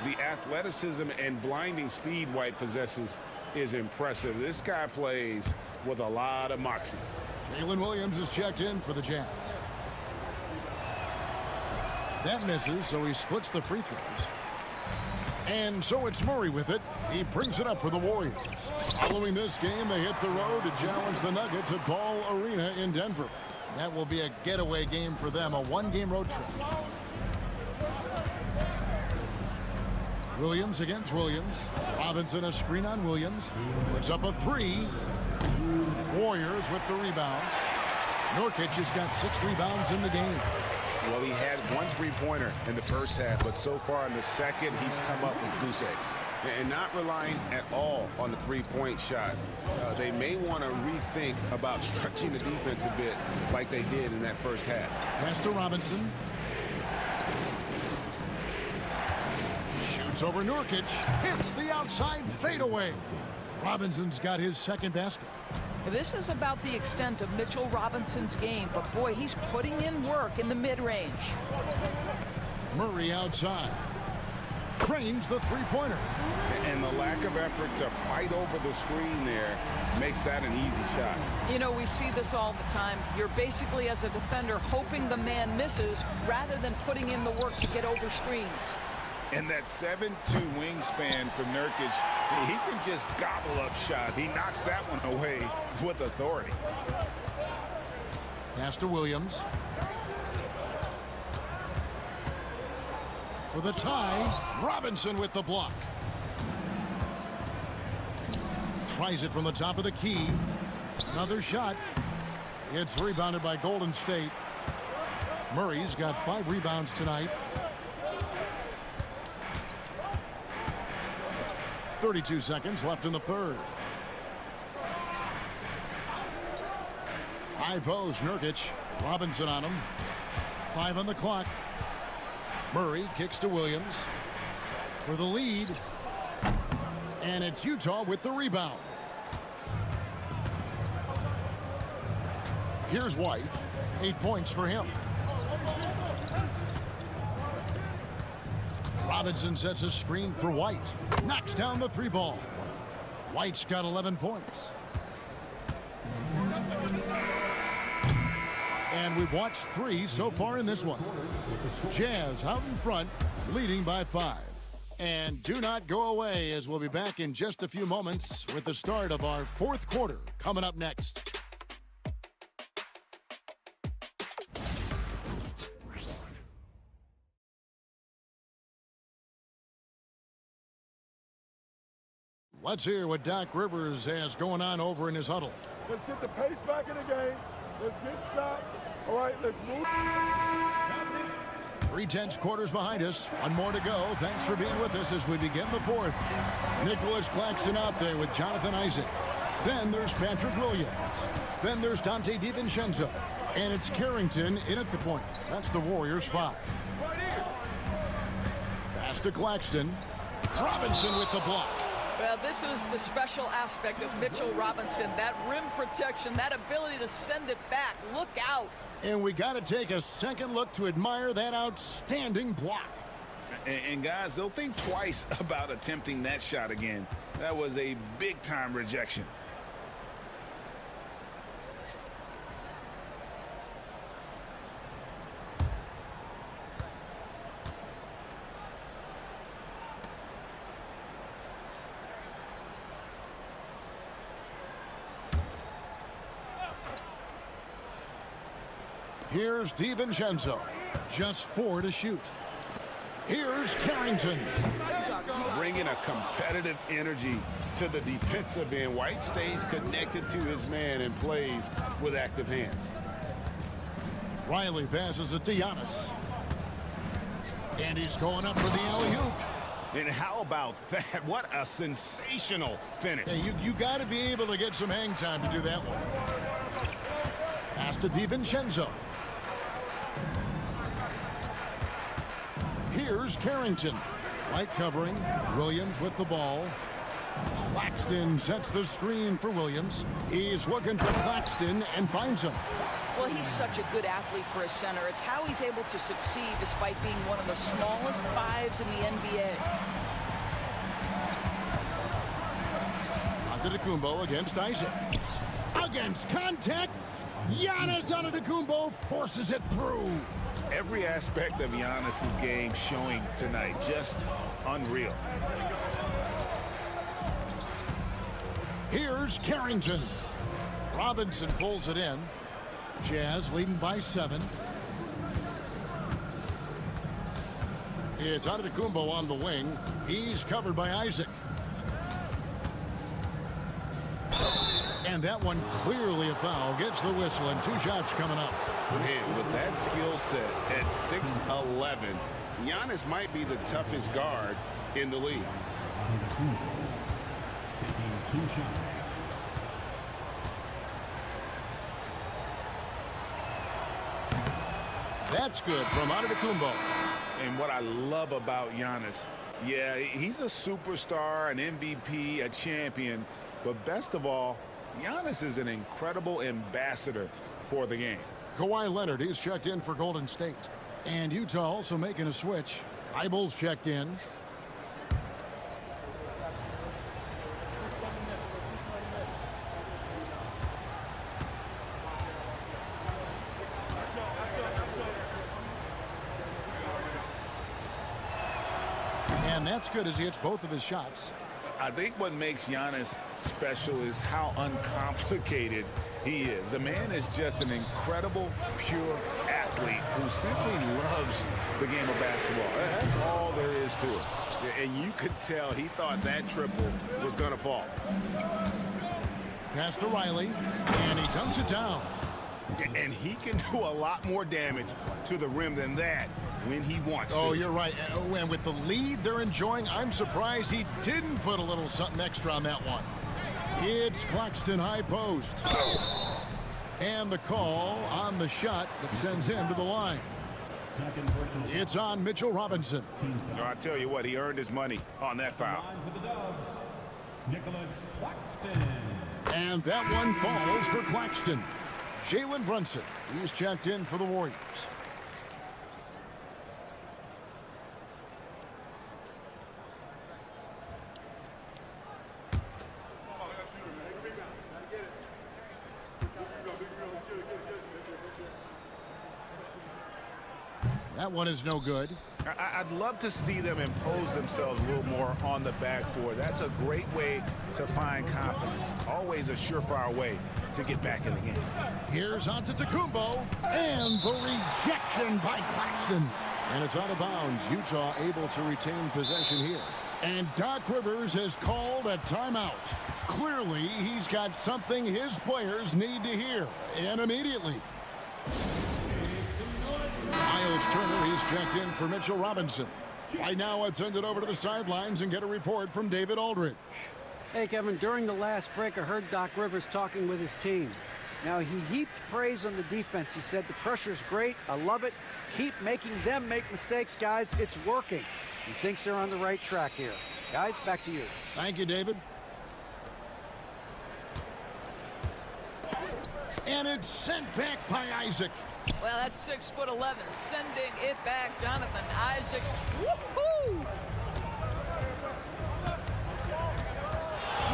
The athleticism and blinding speed White possesses is impressive. This guy plays with a lot of moxie. Jalen Williams is checked in for the Jazz. That misses, so he splits the free throws. And so it's Murray with it. He brings it up for the Warriors. Following this game, they hit the road to challenge the Nuggets at Ball Arena in Denver. That will be a getaway game for them, a 1-game road trip. Williams against Williams. Robinson a screen on Williams. Puts up a 3. Warriors with the rebound. Nurkic has got 6 rebounds in the game. Well, he had 1 3-pointer in the first half, but so far in the second, he's come up with goose eggs. And not relying at all on the 3-point shot. They may want to rethink about stretching the defense a bit like they did in that first half. Pass to Robinson. Shoots over Nurkic. Hits the outside fadeaway. Robinson's got his 2nd basket. This is about the extent of Mitchell Robinson's game, but boy, he's putting in work in the mid-range. Murray outside. Trains the 3-pointer. And the lack of effort to fight over the screen there makes that an easy shot. You know, we see this all the time. You're basically, as a defender, hoping the man misses rather than putting in the work to get over screens. And that 7'2" wingspan for Nurkic, he can just gobble up shots. He knocks that one away with authority. Pass to Williams. For the tie, Robinson with the block. Tries it from the top of the key. Another shot. It's rebounded by Golden State. Murray's got 5 rebounds tonight. 32 seconds left in the third. High post, Nurkic. Robinson on him. 5 on the clock. Murray kicks to Williams for the lead. And it's Utah with the rebound. Here's White. 8 points for him. Robinson sets a screen for White. Knocks down the 3 ball. White's got 11 points. And we've watched 3 so far in this one. Jazz out in front, leading by 5. And do not go away, as we'll be back in just a few moments with the start of our 4th quarter coming up next. Let's hear what Doc Rivers has going on over in his huddle. Let's get the pace back in the game. Let's get stopped. All right, let's move. 3/10 quarters behind us. 1 more to go. Thanks for being with us as we begin the 4th. Nicholas Claxton out there with Jonathan Isaac. Then there's Patrick Williams. Then there's Dante DiVincenzo. And it's Carrington in at the point. That's the Warriors' 5. Pass to Claxton. Robinson with the block. Well, this is the special aspect of Mitchell Robinson. That rim protection, that ability to send it back. Look out. And we got to take a second look to admire that outstanding block. And guys, they'll think twice about attempting that shot again. That was a big-time rejection. Here's DiVincenzo. Just 4 to shoot. Here's Carrington. Bringing a competitive energy to the defensive end. White stays connected to his man and plays with active hands. Riley passes it to Giannis. And he's going up for the alley-oop. And how about that? What a sensational finish. Hey, you got to be able to get some hang time to do that one. Pass to DiVincenzo. Here's Carrington. Light covering. Williams with the ball. Claxton sets the screen for Williams. He's looking for Claxton and finds him. Well, he's such a good athlete for a center. It's how he's able to succeed despite being one of the smallest 5s in the NBA. Antetokounmpo against Isaac. Against contact. Giannis Antetokounmpo forces it through. Every aspect of Giannis's game showing tonight. Just unreal. Here's Carrington. Robinson pulls it in. Jazz leading by 7. It's Antetokounmpo on the wing. He's covered by Isaac. And that one clearly a foul. Gets the whistle and 2 shots coming up. Man, with that skill set at 6'11", Giannis might be the toughest guard in the league. Taking 2 shots. That's good from Antetokounmpo. And what I love about Giannis, yeah, he's a superstar, an MVP, a champion, but best of all, Giannis is an incredible ambassador for the game. Kawhi Leonard is checked in for Golden State. And Utah also making a switch. Eibel's checked in. And that's good as he hits both of his shots. I think what makes Giannis special is how uncomplicated he is. The man is just an incredible, pure athlete. athlete who simply loves the game of basketball. That's all there is to it. And you could tell he thought that triple was going to fall. Pass to Riley, and he dunks it down. And he can do a lot more damage to the rim than that when he wants to. Oh, you're right. And with the lead they're enjoying, I'm surprised he didn't put a little something extra on that one. It's Claxton high post. And the call on the shot that sends him to the line. It's on Mitchell Robinson. So I tell you what, he earned his money on that foul. And that one falls for Claxton. Jalen Brunson, he's checked in for the Warriors. That one is no good. I'd love to see them impose themselves a little more on the backboard. That's a great way to find confidence. Always a surefire way to get back in the game. Here's Antetokounmpo, and the rejection by Claxton. And it's out of bounds. Utah able to retain possession here. And Doc Rivers has called a timeout. Clearly, he's got something his players need to hear, and immediately. Miles Turner, he's checked in for Mitchell Robinson. Right now, let's send it over to the sidelines and get a report from David Aldridge. Hey, Kevin, during the last break, I heard Doc Rivers talking with his team. Now, he heaped praise on the defense. He said, the pressure's great. I love it. Keep making them make mistakes, guys. It's working. He thinks they're on the right track here. Guys, back to you. Thank you, David. And it's sent back by Isaac. Well, that's 6'11", sending it back, Jonathan Isaac. Woohoo!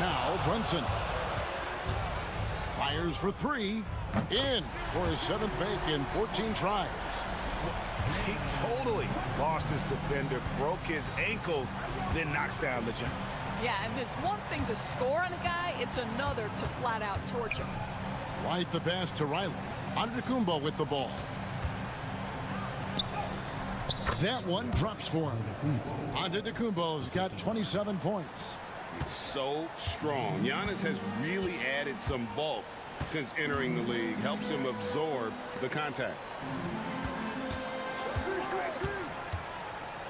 Now Brunson fires for three, in for his 7th make in 14 tries. He totally lost his defender, broke his ankles, then knocks down the jump. Yeah, and it's one thing to score on a guy, it's another to flat out torch him. Right the pass to Riley. Antetokounmpo with the ball. That one drops for him. Antetokounmpo's got 27 points. So strong. Giannis has really added some bulk since entering the league. Helps him absorb the contact.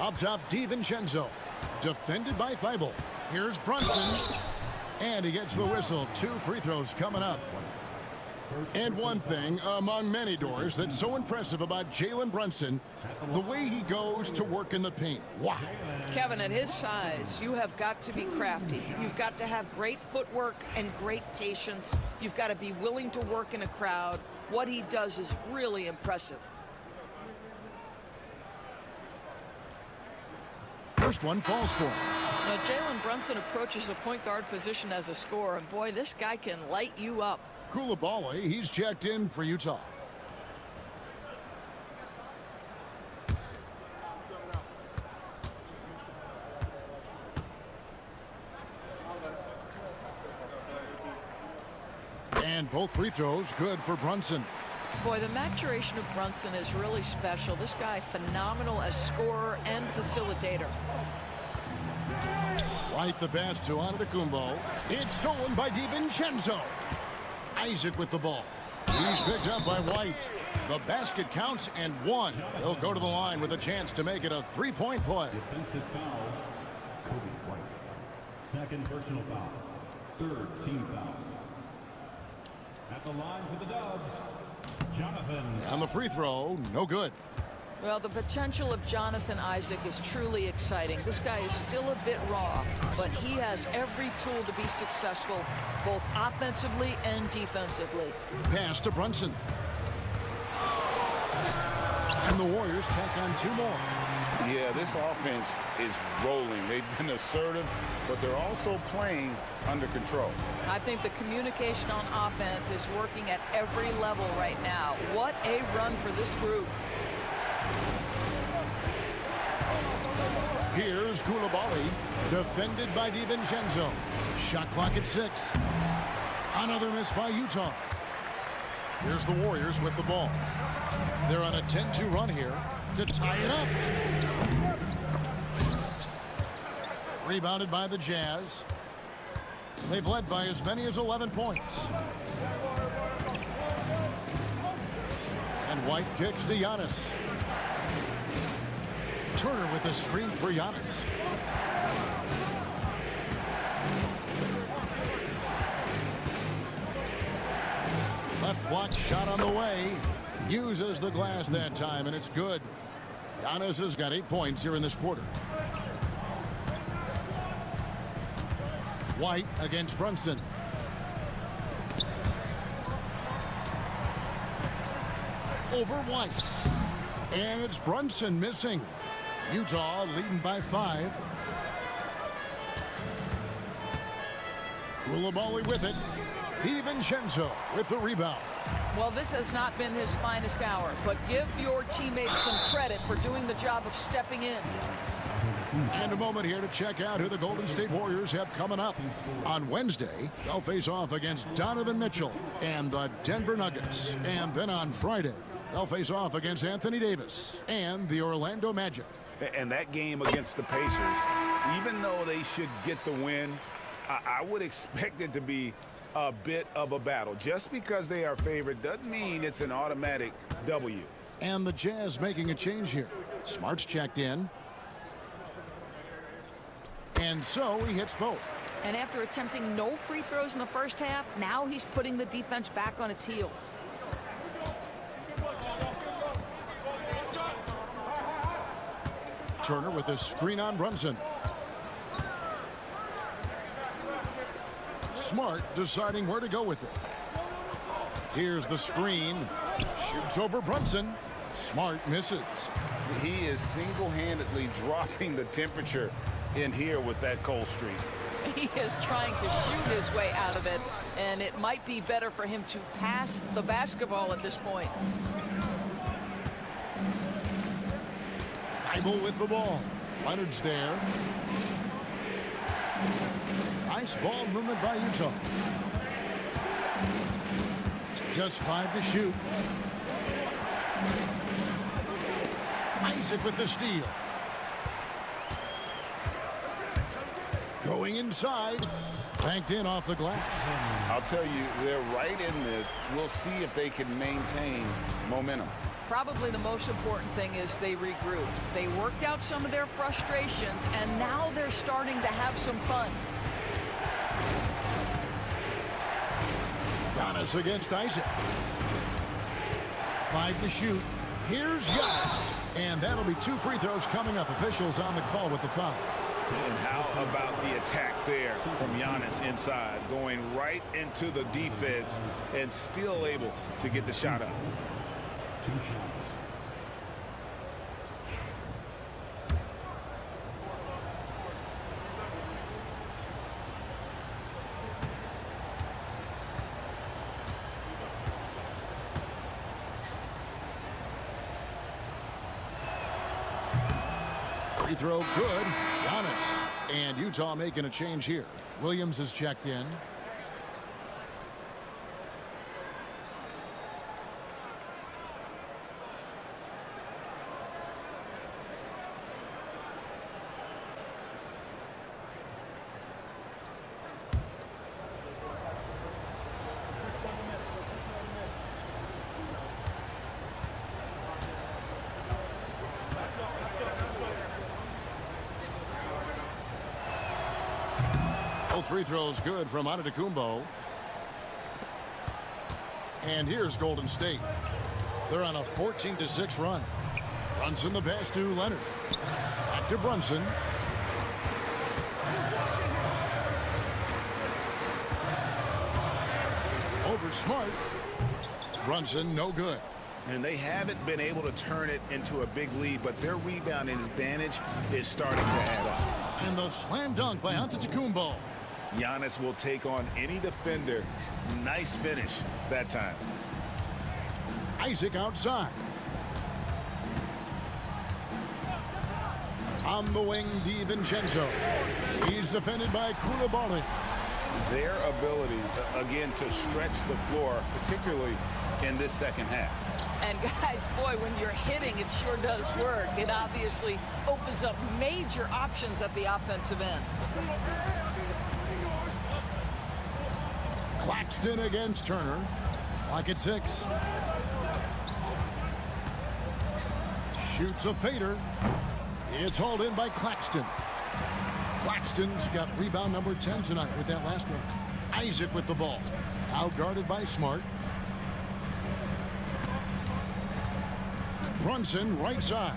Up top, DiVincenzo. Defended by Thibault. Here's Brunson. And he gets the whistle. 2 free throws coming up. And one thing among many doors that's so impressive about Jalen Brunson, the way he goes to work in the paint. Wow. Kevin, at his size, you have got to be crafty. You've got to have great footwork and great patience. You've got to be willing to work in a crowd. What he does is really impressive. First one falls for him. Now, Jalen Brunson approaches the point guard position as a scorer, and boy, this guy can light you up. Coulibaly, he's checked in for Utah. And both free throws good for Brunson. Boy, the maturation of Brunson is really special. This guy, phenomenal as scorer and facilitator. Right the pass to Antetokounmpo. It's stolen by DiVincenzo. Isaac with the ball. He's picked up by White. The basket counts and one. He'll go to the line with a chance to make it a 3-point play. Defensive foul, Kobe White. Second personal foul. Third team foul. At the line for the Dubs, Jonathan. On the free throw, no good. Well, the potential of Jonathan Isaac is truly exciting. This guy is still a bit raw, but he has every tool to be successful, both offensively and defensively. Pass to Brunson. And the Warriors tack on 2 more. Yeah, this offense is rolling. They've been assertive, but they're also playing under control. I think the communication on offense is working at every level right now. What a run for this group. Here's Coulibaly, defended by DiVincenzo. Shot clock at 6. Another miss by Utah. Here's the Warriors with the ball. They're on a 10-2 run here to tie it up. Rebounded by the Jazz. They've led by as many as 11 points. And White kicks to Giannis. Turner with the screen for Giannis. Left block shot on the way. Uses the glass that time, and it's good. Giannis has got 8 points here in this quarter. White against Brunson. Over White. And it's Brunson missing. Utah leading by 5. Koulibaly with it. DiVincenzo with the rebound. Well, this has not been his finest hour, but give your teammates some credit for doing the job of stepping in. And a moment here to check out who the Golden State Warriors have coming up. On Wednesday, they'll face off against Donovan Mitchell and the Denver Nuggets. And then on Friday, they'll face off against Anthony Davis and the Orlando Magic. And that game against the Pacers, even though they should get the win, I would expect it to be a bit of a battle. Just because they are favored doesn't mean it's an automatic W. And the Jazz making a change here. Smart's checked in. And so he hits both. And after attempting no free throws in the first half, now he's putting the defense back on its heels. Turner with a screen on Brunson. Smart deciding where to go with it. Here's the screen. Shoots over Brunson. Smart misses. He is single-handedly dropping the temperature in here with that cold streak. He is trying to shoot his way out of it, and it might be better for him to pass the basketball at this point. Bible with the ball. Leonard's there. Nice ball movement by Utah. Just 5 to shoot. Isaac with the steal. Going inside. Banked in off the glass. I'll tell you, they're right in this. We'll see if they can maintain momentum. Probably the most important thing is they regrouped. They worked out some of their frustrations, and now they're starting to have some fun. Giannis against Isaac. 5 to shoot. Here's Giannis. And that'll be 2 free throws coming up. Officials on the call with the foul. And how about the attack there from Giannis inside, going right into the defense and still able to get the shot up. 2 shots. Free throw good. Giannis. And Utah making a change here. Williams is checked in. Both free throws good from Antetokounmpo. And here's Golden State. They're on a 14-6 run. Brunson the pass to Leonard. Back to Brunson. Over Smart. Brunson no good. And they haven't been able to turn it into a big lead, but their rebounding advantage is starting to add up. And the slam dunk by Antetokounmpo. Giannis will take on any defender. Nice finish that time. Isaac outside. On the wing, DiVincenzo. He's defended by Koulibaly. their ability, again, to stretch the floor, particularly in this second half. And guys, boy, when you're hitting, it sure does work. It obviously opens up major options at the offensive end. Claxton against Turner. Clock at 6. Shoots a fader. It's hauled in by Claxton. Claxton's got rebound number 10 tonight with that last one. Isaac with the ball. Out guarded by Smart. Brunson right side.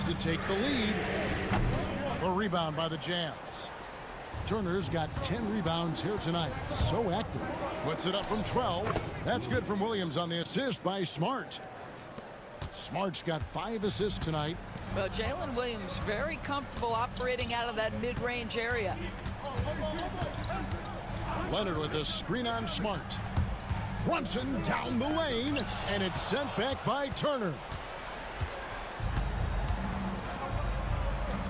To take the lead. A rebound by the Jazz. Turner's got 10 rebounds here tonight. So active. Puts it up from 12. That's good from Williams on the assist by Smart. Smart's got 5 assists tonight. Well, Jalen Williams very comfortable operating out of that mid-range area. Leonard with a screen on Smart. Brunson down the lane, and it's sent back by Turner.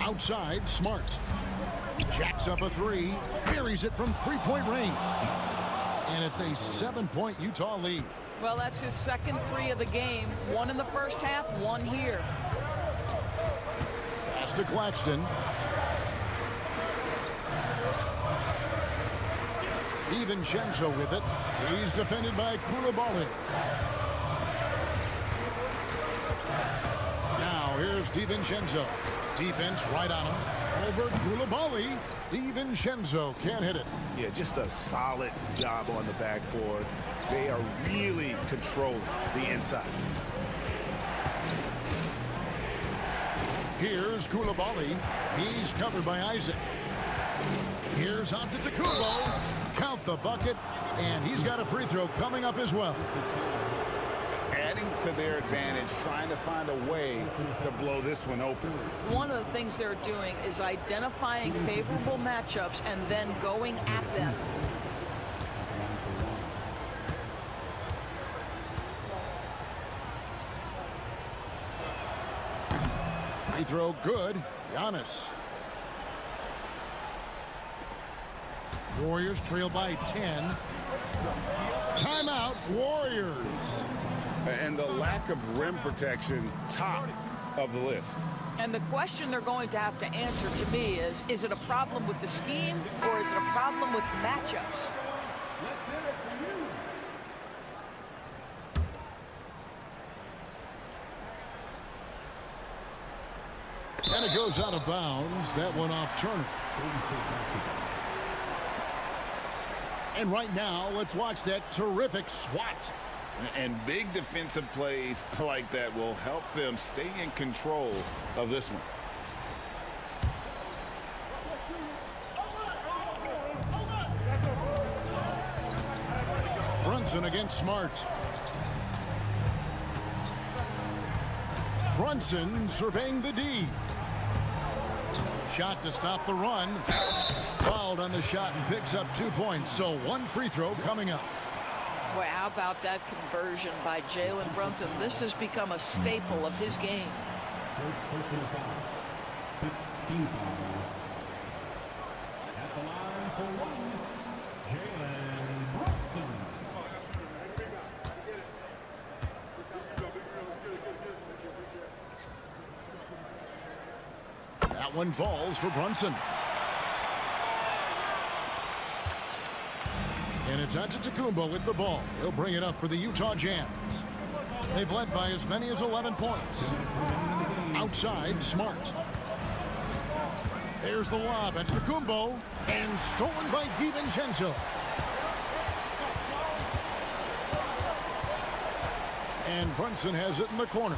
Outside, Smart. Jacks up a 3, buries it from 3-point range. And it's a 7-point Utah lead. Well, that's his second 3 of the game. 1 in the first half, 1 here. Pass to Claxton. DiVincenzo with it. He's defended by Koulibaly. Now here's DiVincenzo. Defense right on him. Over Koulibaly. DiVincenzo can't hit it. Yeah, just a solid job on the backboard. They are really controlling the inside. Here's Koulibaly. He's covered by Isaac. Here's Antetokounmpo. Count the bucket, and he's got a free throw coming up as well. Adding to their advantage, trying to find a way to blow this one open. One of the things they're doing is identifying favorable matchups and then going at them. Free throw good. Giannis. Warriors trail by 10. Timeout, Warriors. And the lack of rim protection, top of the list. And the question they're going to have to answer to me is it a problem with the scheme or is it a problem with matchups? And it goes out of bounds. That one off Turner. And right now, let's watch that terrific swat. And big defensive plays like that will help them stay in control of this one. Brunson against Smart. Brunson surveying the D. Shot to stop the run. Fouled on the shot and picks up 2 points. So 1 free throw coming up. Boy, how about that conversion by Jalen Brunson? This has become a staple of his game. At the line for 1, Jalen Brunson. That one falls for Brunson. And it's Antetokounmpo with the ball. He'll bring it up for the Utah Jazz. They've led by as many as 11 points. Outside, Smart. There's the lob. Antetokounmpo. And stolen by DiVincenzo. And Brunson has it in the corner.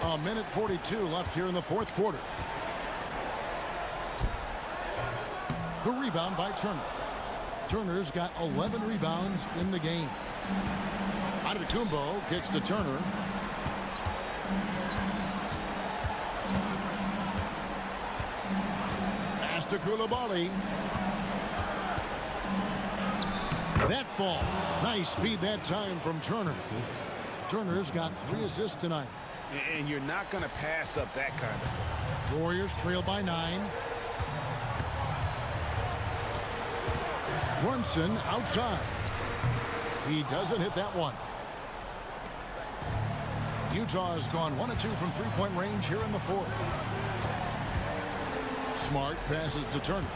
A minute 42 left here in the fourth quarter. The rebound by Turner. Turner's got 11 rebounds in the game. Antetokounmpo kicks to Turner. Pass to Koulibaly. That falls. Nice speed that time from Turner. Turner's got 3 assists tonight. And you're not going to pass up that kind of ball. Warriors trail by 9. Brunson outside. He doesn't hit that one. Utah has gone 1 of 2 from three-point range here in the fourth. Smart passes to Turner.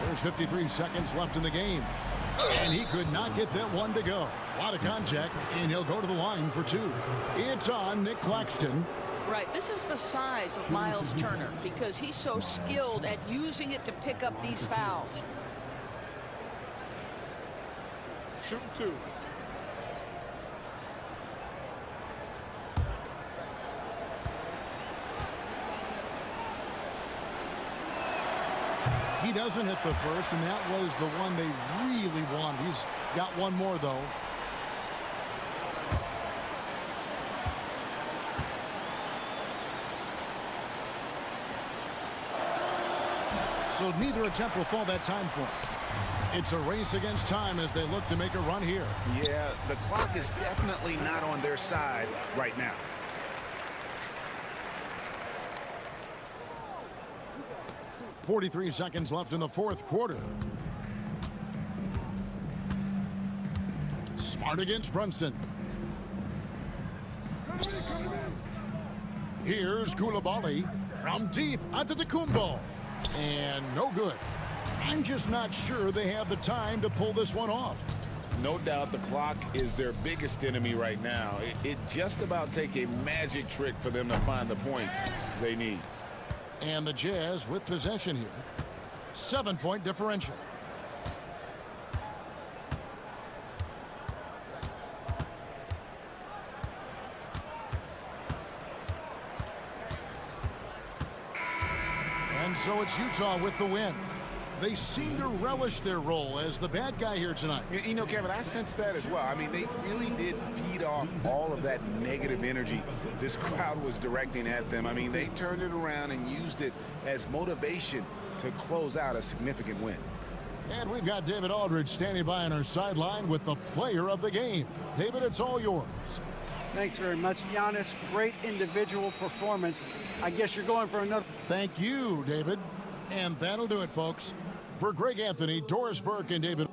There's 53 seconds left in the game. And he could not get that one to go. A lot of contact, and he'll go to the line for 2. It's on Nick Claxton. Right, this is the size of Miles Turner because he's so skilled at using it to pick up these fouls. Shoot 2. He doesn't hit the first, and that was the one they really wanted. He's got one more, though. So neither attempt will fall that time for him. It's a race against time as they look to make a run here. Yeah, the clock is definitely not on their side right now. .43 seconds left in the fourth quarter. Smart against Brunson. Here's Koulibaly from deep Antetokounmpo. And no good. I'm just not sure they have the time to pull this one off. No doubt the clock is their biggest enemy right now. It just about take a magic trick for them to find the points they need. And the Jazz with possession here. 7-point differential. And so it's Utah with the win. They seem to relish their role as the bad guy here tonight. You know, Kevin, I sense that as well. I mean, they really did feed off all of that negative energy this crowd was directing at them. I mean, they turned it around and used it as motivation to close out a significant win. And we've got David Aldridge standing by on our sideline with the player of the game. David, it's all yours. Thanks very much, Giannis. Great individual performance. I guess you're going for another. Thank you, David. And that'll do it, folks. For Greg Anthony, Doris Burke, and David